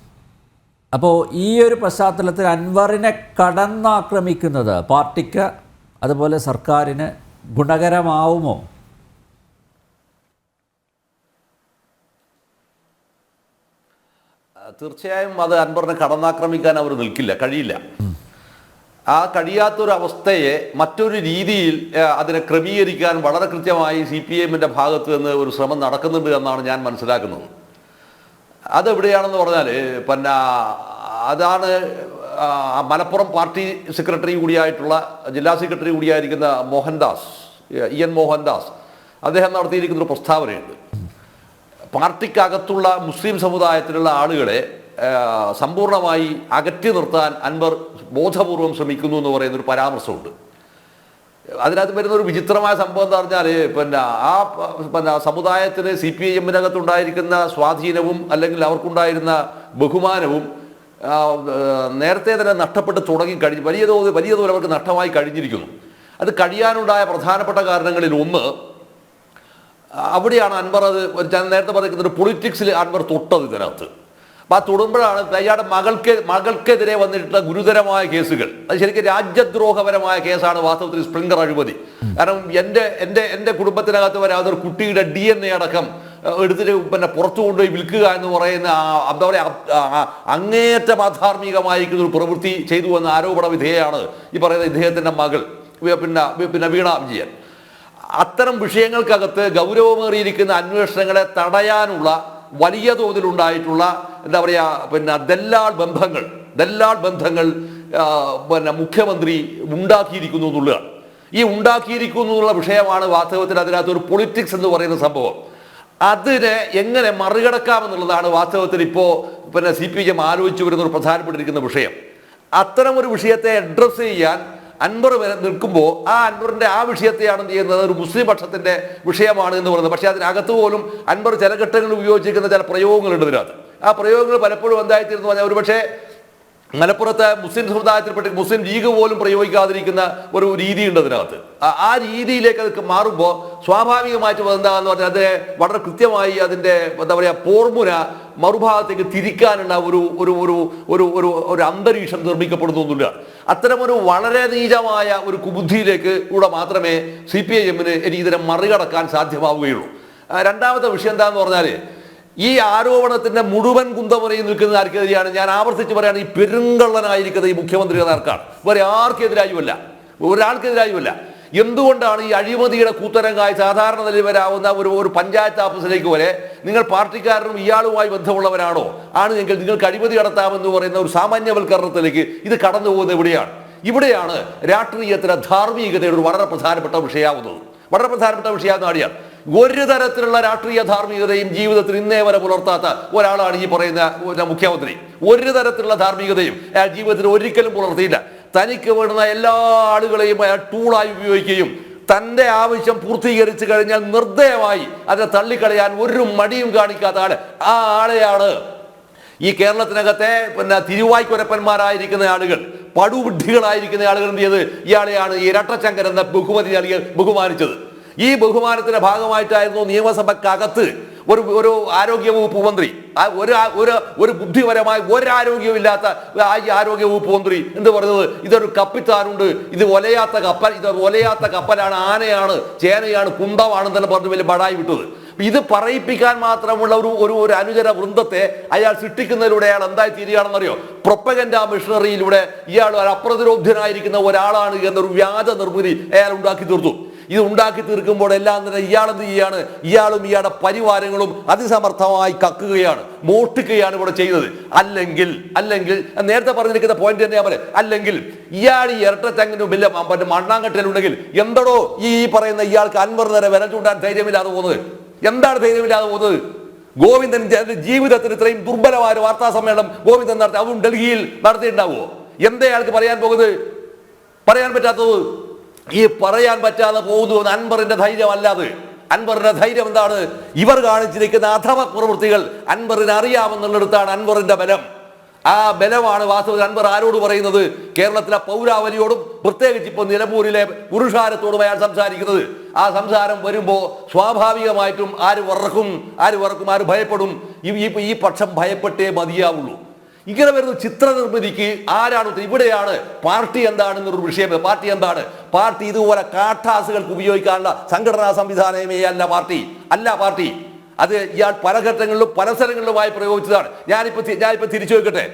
അപ്പോൾ ഈ ഒരു പശ്ചാത്തലത്തിൽ അൻവറിനെ കടന്നാക്രമിക്കുന്നത് പാർട്ടിക്ക് അതുപോലെ സർക്കാരിന് ഗുണകരമാവുമോ? തീർച്ചയായും അത് അൻവറിനെ കടന്നാക്രമിക്കാൻ അവർ നിൽക്കില്ല, കഴിയില്ല. ആ കഴിയാത്തൊരവസ്ഥയെ മറ്റൊരു രീതിയിൽ അതിനെ ക്രമീകരിക്കാൻ വളരെ കൃത്യമായി CPIMന്റെ ഭാഗത്ത് നിന്ന് ഒരു ശ്രമം നടക്കുന്നുണ്ട് എന്നാണ് ഞാൻ മനസ്സിലാക്കുന്നത്. അതെവിടെയാണെന്ന് പറഞ്ഞാൽ പിന്നെ അതാണ് മലപ്പുറം പാർട്ടി സെക്രട്ടറി കൂടിയായിട്ടുള്ള ജില്ലാ സെക്രട്ടറി കൂടിയായിരിക്കുന്ന മോഹൻദാസ്, EN മോഹൻദാസ്, അദ്ദേഹം നടത്തിയിരിക്കുന്നൊരു പ്രസ്താവനയുണ്ട്. പാർട്ടിക്കകത്തുള്ള മുസ്ലിം സമുദായത്തിലുള്ള ആളുകളെ സമ്പൂർണ്ണമായി അകറ്റി നിർത്താൻ അൻവർ ബോധപൂർവം ശ്രമിക്കുന്നു എന്ന് പറയുന്നൊരു പരാമർശമുണ്ട്. അതിനകത്ത് വരുന്നൊരു വിചിത്രമായ സംഭവം എന്താ പറഞ്ഞാൽ പിന്നെ സമുദായത്തിന് CPIMനകത്തുണ്ടായിരിക്കുന്ന സ്വാധീനവും അല്ലെങ്കിൽ അവർക്കുണ്ടായിരുന്ന ബഹുമാനവും നേരത്തെ തന്നെ നഷ്ടപ്പെട്ട് തുടങ്ങിക്കഴിഞ്ഞു. വലിയ തോതിൽ അവർക്ക് നഷ്ടമായി കഴിഞ്ഞിരിക്കുന്നു. അത് കഴിയാനുണ്ടായ പ്രധാനപ്പെട്ട കാരണങ്ങളിൽ ഒന്ന് അവിടെയാണ് അൻവർ ഞാൻ നേരത്തെ പറയുന്നത് പൊളിറ്റിക്സിൽ അൻവർ തൊട്ടത് ഇതിനകത്ത്. അപ്പം ആ തൊടുമ്പോഴാണ് അയാളുടെ മകൾക്കെതിരെ വന്നിട്ടുള്ള ഗുരുതരമായ കേസുകൾ. അത് ശരിക്കും രാജ്യദ്രോഹപരമായ കേസാണ് വാസ്തവത്തിൽ സ്പ്രിംഗ്ലർ അഴിമതി. കാരണം എൻ്റെ കുടുംബത്തിനകത്ത് വരാതെ ഒരു കുട്ടിയുടെ DNA അടക്കം എടുത്തിട്ട് പിന്നെ പുറത്തു കൊണ്ടുപോയി വിൽക്കുക എന്ന് പറയുന്ന എന്താ പറയുക അങ്ങേയറ്റം അധാർമികമായിരിക്കുന്ന ഒരു പ്രവൃത്തി ചെയ്തു എന്ന ആരോപണ വിധേയമാണ് ഈ പറയുന്ന ഇദ്ദേഹത്തിൻ്റെ മകൾ പിന്നെ വീണ വിജയൻ. അത്തരം വിഷയങ്ങൾക്കകത്ത് ഗൗരവമേറിയിരിക്കുന്ന അന്വേഷണങ്ങളെ തടയാനുള്ള വലിയ തോതിലുണ്ടായിട്ടുള്ള എന്താ പറയുക പിന്നെ ദല്ലാൾ ബന്ധങ്ങൾ പിന്നെ മുഖ്യമന്ത്രി ഉണ്ടാക്കിയിരിക്കുന്നു എന്നുള്ളതാണ്. ഈ ഉണ്ടാക്കിയിരിക്കുന്നു എന്നുള്ള വിഷയമാണ് വാസ്തവത്തിൽ അതിനകത്ത് ഒരു പൊളിറ്റിക്സ് എന്ന് പറയുന്ന സംഭവം. അതിനെ എങ്ങനെ മറികടക്കാമെന്നുള്ളതാണ് വാസ്തവത്തിൽ ഇപ്പോൾ പിന്നെ CPIM ആലോചിച്ചു വരുന്ന ഒരു പ്രധാനപ്പെട്ടിരിക്കുന്ന വിഷയം. അത്തരമൊരു വിഷയത്തെ അഡ്രസ്സ് ചെയ്യാൻ അൻവർ നിൽക്കുമ്പോൾ ആ അൻവറിന്റെ ആ വിഷയത്തെയാണ് ചെയ്യുന്നത് ഒരു മുസ്ലിം പക്ഷത്തിന്റെ വിഷയമാണ് എന്ന് പറയുന്നത്. പക്ഷേ അതിനകത്ത് പോലും അൻവർ ചില ഘട്ടങ്ങളിൽ ഉപയോഗിച്ചിരിക്കുന്ന ചില പ്രയോഗങ്ങളുണ്ട് ഇതിനകത്ത്. ആ പ്രയോഗങ്ങൾ പലപ്പോഴും എന്തായിത്തീരുന്നു പറഞ്ഞാൽ ഒരുപക്ഷെ മലപ്പുറത്തെ മുസ്ലിം സമുദായത്തിൽപ്പെട്ട മുസ്ലിം ലീഗ് പോലും പ്രയോഗിക്കാതിരിക്കുന്ന ഒരു രീതിയുണ്ട് അതിനകത്ത്. ആ രീതിയിലേക്ക് അത് മാറുമ്പോൾ സ്വാഭാവികമായിട്ടും എന്താണെന്ന് പറഞ്ഞാൽ അത് വളരെ കൃത്യമായി അതിൻ്റെ എന്താ പറയുക പോർമുന മറുഭാഗത്തേക്ക് തിരിക്കാനുള്ള ഒരു ഒരു ഒരു ഒരു ഒരു ഒരു അന്തരീക്ഷം നിർമ്മിക്കപ്പെടുന്നില്ല. അത്തരമൊരു വളരെ നീചമായ ഒരു കുബുദ്ധിയിലേക്ക് കൂടെ മാത്രമേ CPIMന് ഇനി ഇതിനെ മറികടക്കാൻ സാധ്യമാവുകയുള്ളൂ. രണ്ടാമത്തെ വിഷയം എന്താണെന്ന് പറഞ്ഞാൽ ഈ ആരോപണത്തിന്റെ മുഴുവൻ കുന്തമുനയിൽ നിൽക്കുന്ന ആർക്കെതിരെയാണ്? ഞാൻ ആവർത്തിച്ച് പറയാണ്, ഈ പെരുങ്കള്ളനായിരിക്കുന്നത് ഈ മുഖ്യമന്ത്രി നേർക്കാണ്. വേറെ ആർക്കെതിരായുമല്ല, ഒരാൾക്കെതിരായുമല്ല. എന്തുകൊണ്ടാണ് ഈ അഴിമതിയുടെ കൂത്തരങ്ങായി സാധാരണ നിലയിൽ വരാവുന്ന ഒരു പഞ്ചായത്ത് ഓഫീസിലേക്ക് വരെ നിങ്ങൾ പാർട്ടിക്കാരനും ഇയാളുമായി ബന്ധമുള്ളവരാണോ ആണ് എങ്കിൽ നിങ്ങൾക്ക് അഴിമതി നടത്താമെന്ന് പറയുന്ന ഒരു സാമാന്യവൽക്കരണത്തിലേക്ക് ഇത് കടന്നു പോകുന്നത് എവിടെയാണ്? ഇവിടെയാണ് രാഷ്ട്രീയത്തിലെ ധാർമ്മികതയുടെ ഒരു വളരെ പ്രധാനപ്പെട്ട വിഷയമാവുന്നത്. വളരെ പ്രധാനപ്പെട്ട വിഷയമാകുന്ന അടിയാണ്. ഒരു തരത്തിലുള്ള രാഷ്ട്രീയ ധാർമ്മികതയും ജീവിതത്തിൽ ഇന്നേ വരെ പുലർത്താത്ത ഒരാളാണ് ഈ പറയുന്ന മുഖ്യമന്ത്രി. ഒരു തരത്തിലുള്ള ധാർമ്മികതയും അയാൾ ജീവിതത്തിൽ ഒരിക്കലും പുലർത്തിയില്ല. തനിക്ക് വേണ്ടുന്ന എല്ലാ ആളുകളെയും അയാൾ ടൂളായി ഉപയോഗിക്കുകയും തൻ്റെ ആവശ്യം പൂർത്തീകരിച്ചു കഴിഞ്ഞാൽ നിർദ്ദയമായി അതിനെ തള്ളിക്കളയാൻ ഒരു മടിയും കാണിക്കാത്ത ആള്. ആ ആളെയാണ് ഈ കേരളത്തിനകത്തെ പിന്നെ തിരുവായ്ക്കൊരപ്പന്മാരായിരിക്കുന്ന ആളുകൾ, പടുബുദ്ധികളായിരിക്കുന്ന ആളുകൾ എന്ത് ചെയ്ത് ഇയാളെയാണ് ഈ ഇരട്ടച്ചങ്കൻ എന്ന ബഹുമാനിച്ചത്. ഈ ബഹുമാനത്തിന്റെ ഭാഗമായിട്ടായിരുന്നു നിയമസഭക്കകത്ത് ഒരു ആരോഗ്യ വകുപ്പ് മന്ത്രി, ഒരു ബുദ്ധിപരമായ ഒരാരോഗ്യവും ഇല്ലാത്ത ആരോഗ്യ വകുപ്പ് മന്ത്രി എന്ത് പറയുന്നത്, ഇതൊരു കപ്പിത്താനുണ്ട്, ഇത് ഒലയാത്ത കപ്പലാണ്, ആനയാണ്, ചേനയാണ്, കുന്തമാണെന്നെല്ലാം പറഞ്ഞ് വലിയ ബടായി വിട്ടത്. ഇത് പറയിപ്പിക്കാൻ മാത്രമുള്ള ഒരു അനുചര വൃന്ദത്തെ അയാൾ സൃഷ്ടിക്കുന്നതിലൂടെ അയാൾ എന്തായി തീരുകയാണെന്നറിയോ? പ്രൊപ്പഗൻഡ മിഷണറിയിലൂടെ ഇയാൾ ഒരു അപ്രതിരോധ്യനായിരിക്കുന്ന ഒരാളാണ് എന്നൊരു വ്യാജ നിർമ്മിതി അയാൾ ഉണ്ടാക്കി തീർത്തു. ഇത് ഉണ്ടാക്കി തീർക്കുമ്പോൾ എല്ലാം തന്നെ ഇയാളെന്ത് ചെയ്യാണ്? ഇയാളും ഇയാളുടെ പരിവാരങ്ങളും അതിസമർത്ഥമായി കക്കുകയാണ്, മോഷ്ടിക്കുകയാണ് ഇവിടെ ചെയ്യുന്നത്. അല്ലെങ്കിൽ നേരത്തെ പറഞ്ഞിരിക്കുന്ന പോയിന്റ് തന്നെ ഞാൻ പറയാം. അല്ലെങ്കിൽ ഇയാൾ ഈ ഇരട്ടച്ചങ്ങിനും വലിയ മണ്ണാങ്കട്ടലുണ്ടെങ്കിൽ എന്തടോ ഈ പറയുന്ന ഇയാൾക്ക് അൻവർ നേരെ വിരൽ ചൂണ്ടാൻ ധൈര്യമില്ലാതെ പോകുന്നത്? എന്താണ് ധൈര്യമില്ലാതെ പോകുന്നത്? ഗോവിന്ദൻ ജീവിതത്തിൽ ഇത്രയും ദുർബലമായ ഒരു വാർത്താ സമ്മേളനം ഗോവിന്ദൻ നടത്തി, അതും ഡൽഹിയിൽ നടത്തിയിട്ടുണ്ടാവുമോ? എന്താ അയാൾക്ക് പറയാൻ പോകുന്നത്? പറയാൻ പറ്റാത്തത്? ഈ പറയാൻ പറ്റാതെ പോകുന്നു അൻവറിന്റെ ധൈര്യം അല്ലാതെ. അൻവറിന്റെ ധൈര്യം എന്താണ്? ഇവർ കാണിച്ചിരിക്കുന്ന അധമ പ്രവൃത്തികൾ അൻവറിന് അറിയാമെന്നുള്ളിടത്താണ് അൻവറിന്റെ ബലം. ആ ബലമാണ് വാസ്തവത്തിൽ അൻവർ ആരോട് പറയുന്നത്? കേരളത്തിലെ പൗരാവലിയോടും പ്രത്യേകിച്ച് ഇപ്പോൾ നിലമ്പൂരിലെ പുരുഷാരത്തോടും അയാൾ സംസാരിക്കുന്നത്. ആ സംസാരം വരുമ്പോൾ സ്വാഭാവികമായിട്ടും ആര് വറക്കും, ആര് ഭയപ്പെടും? ഈ പക്ഷം ഭയപ്പെട്ടേ മതിയാവുള്ളൂ. ഇങ്ങനെ വരുന്ന ചിത്ര നിർമ്മിതിക്ക് ആരാണ്? ഇവിടെയാണ് പാർട്ടി എന്താണെന്നൊരു വിഷയം. പാർട്ടി എന്താണ്? പാർട്ടി ഇതുപോലെ കാട്ടാസുകൾക്ക് ഉപയോഗിക്കാനുള്ള സംഘടനാ സംവിധാനമേ അല്ല പാർട്ടി. അത് ഇയാൾ പല ഘട്ടങ്ങളിലും പല സ്ഥലങ്ങളിലുമായി പ്രയോഗിച്ചതാണ്. ഞാനിപ്പോ തിരിച്ചു വെക്കട്ടെ.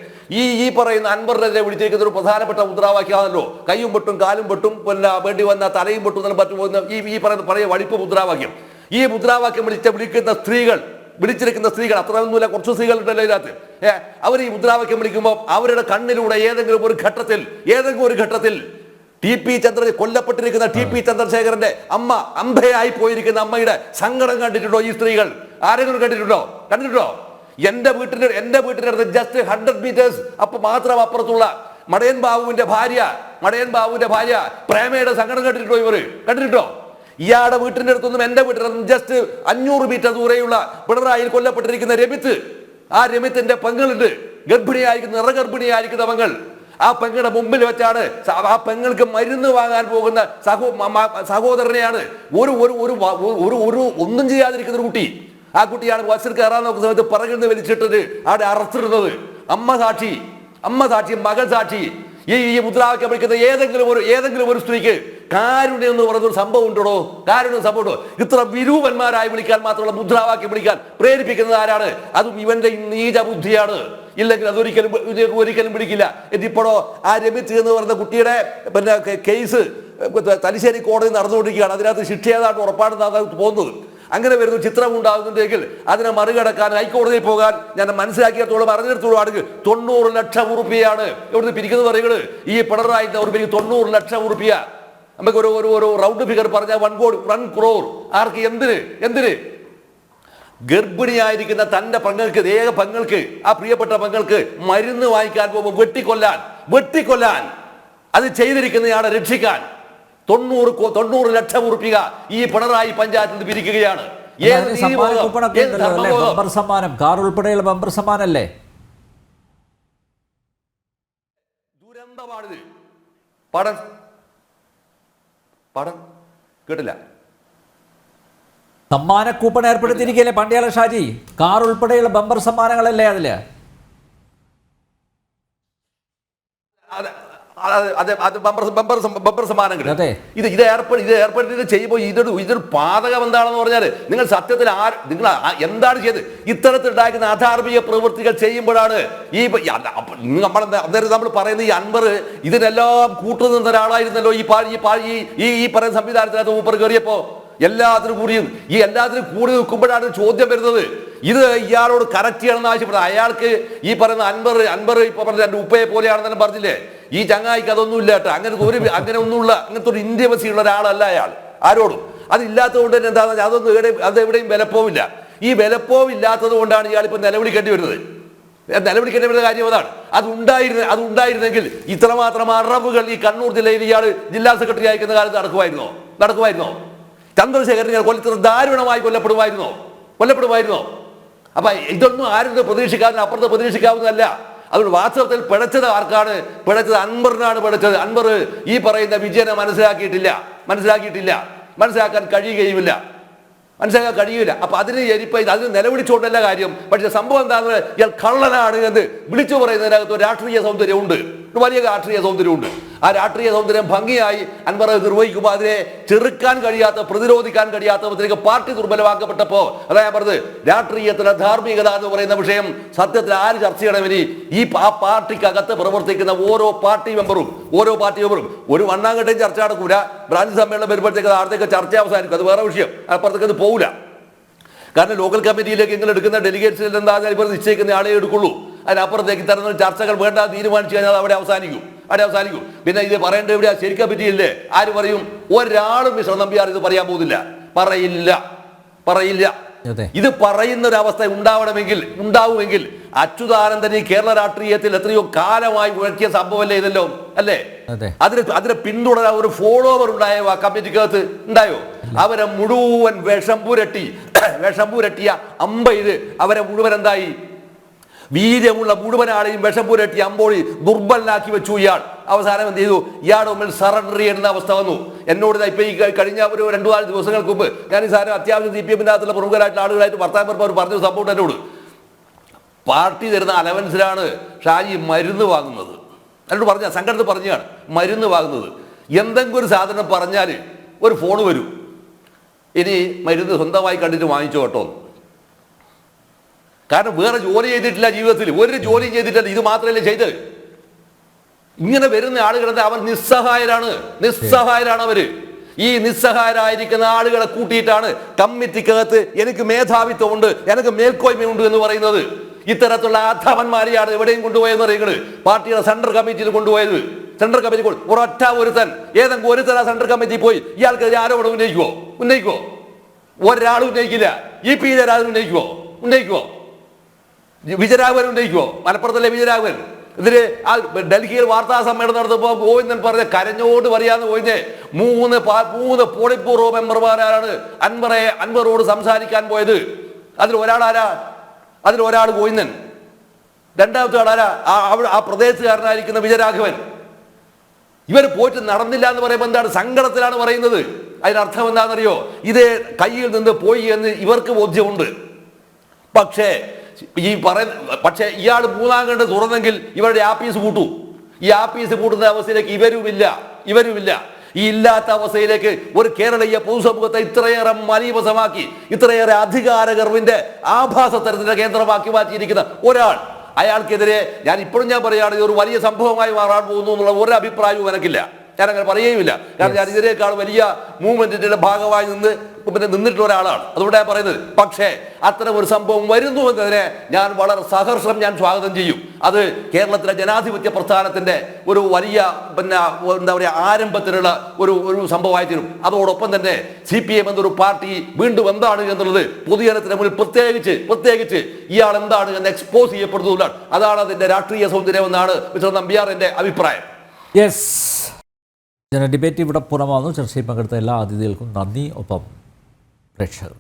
ഈ പറയുന്ന അൻവറിനെതിരെ വിളിച്ചിരിക്കുന്ന ഒരു പ്രധാനപ്പെട്ട മുദ്രാവാക്യമാണല്ലോ, കയ്യും പൊട്ടും കാലും പൊട്ടും പിന്നെ വേണ്ടി വന്ന തലയും പൊട്ടും പറ്റുന്ന ഈ പറയുന്ന പഴയ വടിപ്പ് മുദ്രാവാക്യം. ഈ മുദ്രാവാക്യം വിളിച്ചിരിക്കുന്ന സ്ത്രീകൾ അത്രയൊന്നുമില്ല, കുറച്ച് സ്ത്രീകളുണ്ടല്ലോ ഇതിനകത്ത്. അവർ ഈ മുദ്രാവാക്യം വിളിക്കുമ്പോൾ അവരുടെ കണ്ണിലൂടെ ഏതെങ്കിലും ഒരു ഘട്ടത്തിൽ കൊല്ലപ്പെട്ടിരിക്കുന്ന ടി പി ചന്ദ്രശേഖരന്റെ അമ്മ, അന്ധയായി പോയിരിക്കുന്ന അമ്മയുടെ സങ്കടം കണ്ടിട്ടുണ്ടോ ഈ സ്ത്രീകൾ? ആരെങ്കിലും കണ്ടിട്ടുണ്ടോ? എന്റെ വീട്ടിന്റെ അടുത്ത് ജസ്റ്റ് 100 മീറ്റേഴ്സ് മാത്രം അപ്പുറത്തുള്ള മടയൻ ബാബുവിന്റെ ഭാര്യ പ്രേമയുടെ സങ്കടം കണ്ടിട്ടുണ്ടോ? ഇയാളുടെ വീട്ടിന്റെ അടുത്തൊന്നും എന്റെ വീട്ടിൽ ജസ്റ്റ് 500 മീറ്റർ ദൂരെയുള്ള പിണറായിൽ കൊല്ലപ്പെട്ടിരിക്കുന്ന രമിത്തിന്റെ പെങ്ങളുണ്ട്, നിറഗർഭിണിയായിരിക്കുന്ന പെങ്ങൾ. ആ പെങ്ങളുടെ മുമ്പിൽ വെച്ചാണ് ആ പെങ്ങൾക്ക് മരുന്ന് വാങ്ങാൻ പോകുന്ന സഹോദരനെയാണ് ഒന്നും ചെയ്യാതിരിക്കുന്ന ഒരു കുട്ടി. ആ കുട്ടിയാണ് ബസ്സിൽ കയറാൻ നോക്കുന്ന സമയത്ത് പിറകിൽ നിന്ന് വലിച്ചിട്ടത് അവിടെ അറസ്റ്റിടുന്നത്. അമ്മ സാക്ഷി, മകൾ സാക്ഷി. ഈ മുദ്രാവാക്യം വിളിക്കുന്ന ഏതെങ്കിലും ഒരു സ്ത്രീക്ക് കാരുണ്യം എന്ന് പറയുന്നൊരു സംഭവം ഉണ്ടോ? ഇത്ര വിരൂപന്മാരായി വിളിക്കാൻ മാത്രമുള്ള മുദ്രാവാക്യം വിളിക്കാൻ പ്രേരിപ്പിക്കുന്നത് ആരാണ്? അതും ഇവന്റെ നീച ബുദ്ധിയാണ്. ഇല്ലെങ്കിൽ ഒരിക്കലും പിടിക്കില്ല. ഇതിപ്പോഴോ ആ രമിത്ത് എന്ന് പറയുന്ന കുട്ടിയുടെ പിന്നെ കേസ് തലശ്ശേരി കോടതി നടന്നുകൊണ്ടിരിക്കുകയാണ്. അതിനകത്ത് ശിക്ഷ ഏതാണ്ട് ഉറപ്പാണെന്നാണ് തോന്നുന്നത്. അങ്ങനെ വരുന്ന ചിത്രം ഉണ്ടാകുന്നുണ്ടെങ്കിൽ അതിനെ മറികടക്കാൻ ഹൈക്കോടതിയിൽ പോകാൻ ഞാൻ മനസ്സിലാക്കിയത്തോളം അറിഞ്ഞിടത്തോളം ആണെങ്കിൽ 90 ലക്ഷം ഉറുപ്പിയാണ് ഇവിടുന്ന് പിരിക്കുന്നത് പറയുന്നത്. ഈ പിണറായി 90 ലക്ഷം ഉറുപ്പിയ. നമുക്ക് ഒരു റൗണ്ട് ഫിഗർ പറഞ്ഞാൽ 1 crore. ആർക്ക്? എന്തിന്? ഗർഭിണിയായിരിക്കുന്ന തന്റെ പെങ്ങൾക്ക്, ആ പ്രിയപ്പെട്ട പെങ്ങൾക്ക് മരുന്ന് വാങ്ങിക്കാൻ പോകുമ്പോൾ വെട്ടിക്കൊല്ലാൻ അത് ചെയ്തിരിക്കുന്നയാളെ രക്ഷിക്കാൻ 90 ലക്ഷം ഉറുപ്പിക ഈ പിണറായി പഞ്ചായത്തിൽ നിന്ന് പിരിക്കുകയാണ്. കാർ ഉൾപ്പെടെയുള്ള ബമ്പർ സമ്മാനല്ലേ? ദുരന്തമാണിത്. പടം കേട്ടില്ല. സമ്മാന കൂപ്പൺ ഏർപ്പെടുത്തിയിരിക്കുകയല്ലേ പണ്ഡ്യാല ഷാജി? കാർ ഉൾപ്പെടെയുള്ള ബമ്പർ സമ്മാനങ്ങളല്ലേ അതില്? ബമ്പർ സമ്മാനങ്ങൾ ഇത് ഏർപ്പെടുത്തി ചെയ്യുമ്പോൾ ഇതൊരു പാതകം എന്താണെന്ന് പറഞ്ഞാൽ നിങ്ങൾ സത്യത്തിൽ നിങ്ങൾ എന്താണ് ചെയ്ത് ഇത്തരത്തിലുണ്ടാക്കുന്ന അധാർമിക പ്രവൃത്തികൾ ചെയ്യുമ്പോഴാണ് നമ്മൾ പറയുന്ന ഈ അൻവർ ഇതിനെല്ലാം കൂട്ടുനിന്ന ഒരാളായിരുന്നല്ലോ ഈ പറയുന്ന സംവിധാനത്തിനകത്ത് മൂപ്പർ കയറിയപ്പോ. എല്ലാത്തിനും കൂടി നിൽക്കുമ്പോഴാണ് ചോദ്യം വരുന്നത്. ഇത് ഇയാളോട് കറക്റ്റ് ചെയ്യണമെന്ന് ആവശ്യപ്പെടുന്നത്. അയാൾക്ക് ഈ പറയുന്ന അൻവർ ഇപ്പൊ പറഞ്ഞ എൻ്റെ ഉപ്പയെ പോലെയാണെന്നെല്ലാം പറഞ്ഞില്ലേ? ഈ ചങ്ങായിക്ക് അതൊന്നും ഇല്ല കേട്ടോ. അങ്ങനത്തെ ഒരു ഇന്റിമസി ഉള്ള ഒരാളല്ല അയാൾ ആരോടും. അതില്ലാത്തത് കൊണ്ട് തന്നെ എന്താണെന്ന് അതെവിടെയും വിലപ്പോവില്ല. ഈ വിലപ്പോവില്ലാത്തത് കൊണ്ടാണ് ഇയാൾ ഇപ്പൊ നിലവിളിക്കേണ്ടി വരുന്നത് കാര്യം അതാണ്. അതുണ്ടായിരുന്നെങ്കിൽ ഇത്രമാത്രം അറവുകൾ ഈ കണ്ണൂർ ജില്ലയിൽ ഇയാൾ ജില്ലാ സെക്രട്ടറി ആയിരിക്കുന്ന കാലത്ത് നടക്കുമായിരുന്നോ? ചന്ദ്രശേഖരൻ ദാരുണമായി കൊല്ലപ്പെടുമായിരുന്നോ? അപ്പൊ ഇതൊന്നും ആരും അപ്പുറത്ത് പ്രതീക്ഷിക്കാവുന്നതല്ല. അതുകൊണ്ട് വാസ്തവത്തിൽ പിഴച്ചത് ആർക്കാണ്? അൻവറിനാണ് പിഴച്ചത്. അൻവർ ഈ പറയുന്ന വിജയനെ മനസ്സിലാക്കിയിട്ടില്ല, മനസ്സിലാക്കാൻ കഴിയുകയില്ല. അപ്പൊ അതിന് നിലവിളിച്ചുകൊണ്ടല്ല കാര്യം. പക്ഷെ സംഭവം എന്താണെന്ന് ഇയാൾ കള്ളനാണ് എന്ന് വിളിച്ചു പറയുന്നതിനകത്ത് രാഷ്ട്രീയ സൗന്ദര്യമുണ്ട്, വലിയ രാഷ്ട്രീയ സൗന്ദര്യമുണ്ട്. ആ രാഷ്ട്രീയ സൗന്ദര്യം ഭംഗിയായി അൻവർ നിർവഹിക്കുമ്പോൾ അതിനെ ചെറുക്കാൻ കഴിയാത്ത, പ്രതിരോധിക്കാൻ കഴിയാത്ത പാർട്ടി ദുർബലമാക്കപ്പെട്ടപ്പോ അതാ ഞാൻ പറഞ്ഞത്, രാഷ്ട്രീയത്തിലെ ധാർമ്മികത എന്ന് പറയുന്ന വിഷയം സത്യത്തിൽ ആര് ചർച്ച ചെയ്യണമെങ്കിൽ ആ പാർട്ടിക്കകത്ത് പ്രവർത്തിക്കുന്ന ഓരോ പാർട്ടി മെമ്പറും ഒരു വണ്ണാങ്കട്ടയും ചർച്ച നടക്കൂല. ബ്രാഞ്ച് സമ്മേളനം വരുമ്പോഴത്തേക്ക് ആർത്തേക്ക് ചർച്ച അവസാനിക്കും. അത് വേറെ വിഷയം. അപ്പുറത്തേക്ക് അത് പോകില്ല. കാരണം ലോക്കൽ കമ്മിറ്റിയിലേക്ക് നിങ്ങൾ എടുക്കുന്ന ഡെലിഗേറ്റ്സിൽ എന്താ ഇവർ നിശ്ചയിക്കുന്ന ആളെ എടുക്കുള്ളൂ. അതിനപ്പുറത്തേക്ക് തരുന്ന ചർച്ചകൾ വേണ്ട തീരുമാനിച്ചു കഴിഞ്ഞാൽ അവിടെ അവസാനിക്കും. പിന്നെ ഇത് പറയേണ്ടത് എവിടെയാ? ശരിക്കും പറ്റിയില്ലേ? ആര് പറയും? ഒരാളും മിസ്റ്റർ നമ്പ്യാർ ഇത് പറയാൻ പോകുന്നില്ല, പറയില്ല. ഇത് പറയുന്ന ഒരു അവസ്ഥ ഉണ്ടാവുമെങ്കിൽ അച്യുതാനന്ദൻ ഈ കേരള രാഷ്ട്രീയത്തിൽ എത്രയോ കാലമായി ഉയർത്തിയ സംഭവമല്ലേ ഇതല്ലോ, അല്ലേ? അതിനെ പിന്തുടരാൻ ഒരു ഫോളോവർ ഉണ്ടായോ? ആ കമ്മിറ്റിക്കകത്ത് ഉണ്ടായോ? അവരെ മുഴുവൻ വിഷം പുരട്ടിയ അമ്പെയ്ത് അവരെ മുഴുവൻ എന്തായി? വീര്യമുള്ള മുഴുവൻ ആളെയും വിഷം പുരട്ടി അമ്പോഴി ദുർബലനാക്കി വെച്ചു ഇയാൾ. അവസാനം എന്ത് ചെയ്തു? ഇയാളുടെ മുമ്പിൽ സറണ്ടർ ചെയ്യുന്ന അവസ്ഥ വന്നു. എന്നോട് ഇപ്പൊ ഈ കഴിഞ്ഞ ഒരു 2-4 ദിവസങ്ങൾക്ക് മുമ്പ് ഞാൻ ഈ സാധനം അത്യാവശ്യം CPM-ന്റെ അകത്തുള്ള പ്രമുഖരായിട്ടുള്ള ആളുകളായിട്ട് വർത്താനം പറഞ്ഞപ്പോൾ പറഞ്ഞൊരു സംഭവം എന്നോട്, പാർട്ടി തരുന്ന അലവൻസിലാണ് ഷാജി മരുന്ന് വാങ്ങുന്നത്. എന്നോട് പറഞ്ഞ സംഘടന പറഞ്ഞാണ് മരുന്ന് വാങ്ങുന്നത്. എന്തെങ്കിലും ഒരു സാധനം പറഞ്ഞാൽ ഒരു ഫോൺ വരും, ഇനി മരുന്ന് സ്വന്തമായി കണ്ടിട്ട് വാങ്ങിച്ചോ കേട്ടോ. കാരണം വേറെ ജോലി ചെയ്തിട്ടില്ല, ജീവിതത്തിൽ ഒരു ജോലി ചെയ്തിട്ടില്ല, ഇത് മാത്രമല്ലേ ചെയ്ത്. ഇങ്ങനെ വരുന്ന ആളുകളെ അവർ നിസ്സഹായരാണ് അവര്. ഈ നിസ്സഹായരായിരിക്കുന്ന ആളുകളെ കൂട്ടിയിട്ടാണ് കമ്മിറ്റിക്കകത്ത് എനിക്ക് മേധാവിത്വമുണ്ട്, എനിക്ക് മേൽക്കോയ്മയുണ്ട് എന്ന് പറയുന്നത്. ഇത്തരത്തിലുള്ള അധമന്മാരെയാണ് എവിടെയും കൊണ്ടുപോയെന്ന് പറയുന്നത്. പാർട്ടിയുടെ സെൻട്രൽ കമ്മിറ്റിയിൽ കൊണ്ടുപോയത്. സെൻട്രൽ കമ്മിറ്റി ഒരൊറ്റ ഒരുത്തൻ, ഏതെങ്കിലും ഒരുത്തൻ ആ സെൻട്രൽ കമ്മിറ്റി പോയി ഇയാൾക്കെതിരെ ആരോപണം ഉന്നയിക്കുവോ? ഒരാളും ഉന്നയിക്കില്ല. ഈ പി ജയരാജൻ ഉന്നയിക്കുവോ? വിജയരാഘവൻ ഉന്നയിക്കുവോ? മലപ്പുറത്തല്ലേ വിജയരാഘവൻ? ഇതില് ആ ഡൽഹിയിൽ വാർത്താ സമ്മേളനം നടത്തുമ്പോൾ ഗോവിന്ദൻ പറഞ്ഞ കരഞ്ഞോട് പറയാന്ന് പോയിഞ്ഞ് മൂന്ന് പോളിറ്റ് ബ്യൂറോ മെമ്പർമാരാണ് അൻവറോട് സംസാരിക്കാൻ പോയത്. അതിലൊരാൾ ഗോവിന്ദൻ, രണ്ടാമത്തെ ആളാരാ ആ പ്രദേശത്തുകാരനായിരിക്കുന്ന വിജയരാഘവൻ. ഇവർ പോയിട്ട് നടന്നില്ല എന്ന് പറയുമ്പോൾ എന്താണ്? സങ്കടത്തിലാണ് പറയുന്നത്. അതിനർത്ഥം എന്താണെന്നറിയോ? ഇതേ കയ്യിൽ നിന്ന് പോയി എന്ന് ഇവർക്ക് ബോധ്യമുണ്ട്. പക്ഷേ ഇയാൾ മൂന്നാം കണ്ട് തുറന്നെങ്കിൽ ഇവരുടെ ആപ്പീസ് പൂട്ടു. ഈ ആപ്പീസ് പൂട്ടുന്ന അവസ്ഥയിലേക്ക് ഇവരുമില്ല. ഈ ഇല്ലാത്ത അവസ്ഥയിലേക്ക് ഒരു കേരളീയ പൊതുസമൂഹത്തെ ഇത്രയേറെ മലീമസമാക്കി, ഇത്രയേറെ അധികാരഗർവിന്റെ ആഭാസ തരത്തിന്റെ കേന്ദ്രമാക്കി മാറ്റിയിരിക്കുന്ന ഒരാൾ, അയാൾക്കെതിരെ ഞാൻ പറയുകയാണ് ഒരു വലിയ സംഭവമായി മാറാൻ പോകുന്നു എന്നുള്ള ഒരു അഭിപ്രായവും എനിക്കില്ല. ഞാൻ അങ്ങനെ പറയുകയുമില്ല. കാരണം ഞാൻ ഇതിനേക്കാൾ വലിയ മൂവ്മെന്റിന്റെ ഭാഗമായി നിന്നിട്ടുള്ള ഒരാളാണ്. അതുകൊണ്ട് ഞാൻ പറയുന്നത്. പക്ഷേ അത്തരം ഒരു സംഭവം വരുന്നു എന്നതിനെ ഞാൻ വളരെ സഹർഷം സ്വാഗതം ചെയ്യും. അത് കേരളത്തിലെ ജനാധിപത്യ പ്രസ്ഥാനത്തിന്റെ ഒരു വലിയ എന്താ പറയുക ആരംഭത്തിലുള്ള ഒരു സംഭവമായി തീരും. അതോടൊപ്പം തന്നെ CPM എന്നൊരു പാർട്ടി വീണ്ടും എന്താണ് എന്നുള്ളത് പൊതുജനത്തിന് മുന്നിൽ പ്രത്യേകിച്ച് ഇയാൾ എന്താണ് എന്ന് എക്സ്പോസ് ചെയ്യപ്പെടുന്നതാണ്. അതാണ് അതിന്റെ രാഷ്ട്രീയ സൗന്ദര്യം എന്നാണ് മിസ്റ്റർ നമ്പ്യാറിന്റെ അഭിപ്രായം. യെസ്, ഡിബേറ്റ് ഇവിടെ പൂർണ്ണമാകുന്നു. ചർച്ചയിൽ പങ്കെടുത്ത എല്ലാ അതിഥികൾക്കും നന്ദി. ഒപ്പം പ്രേക്ഷകർ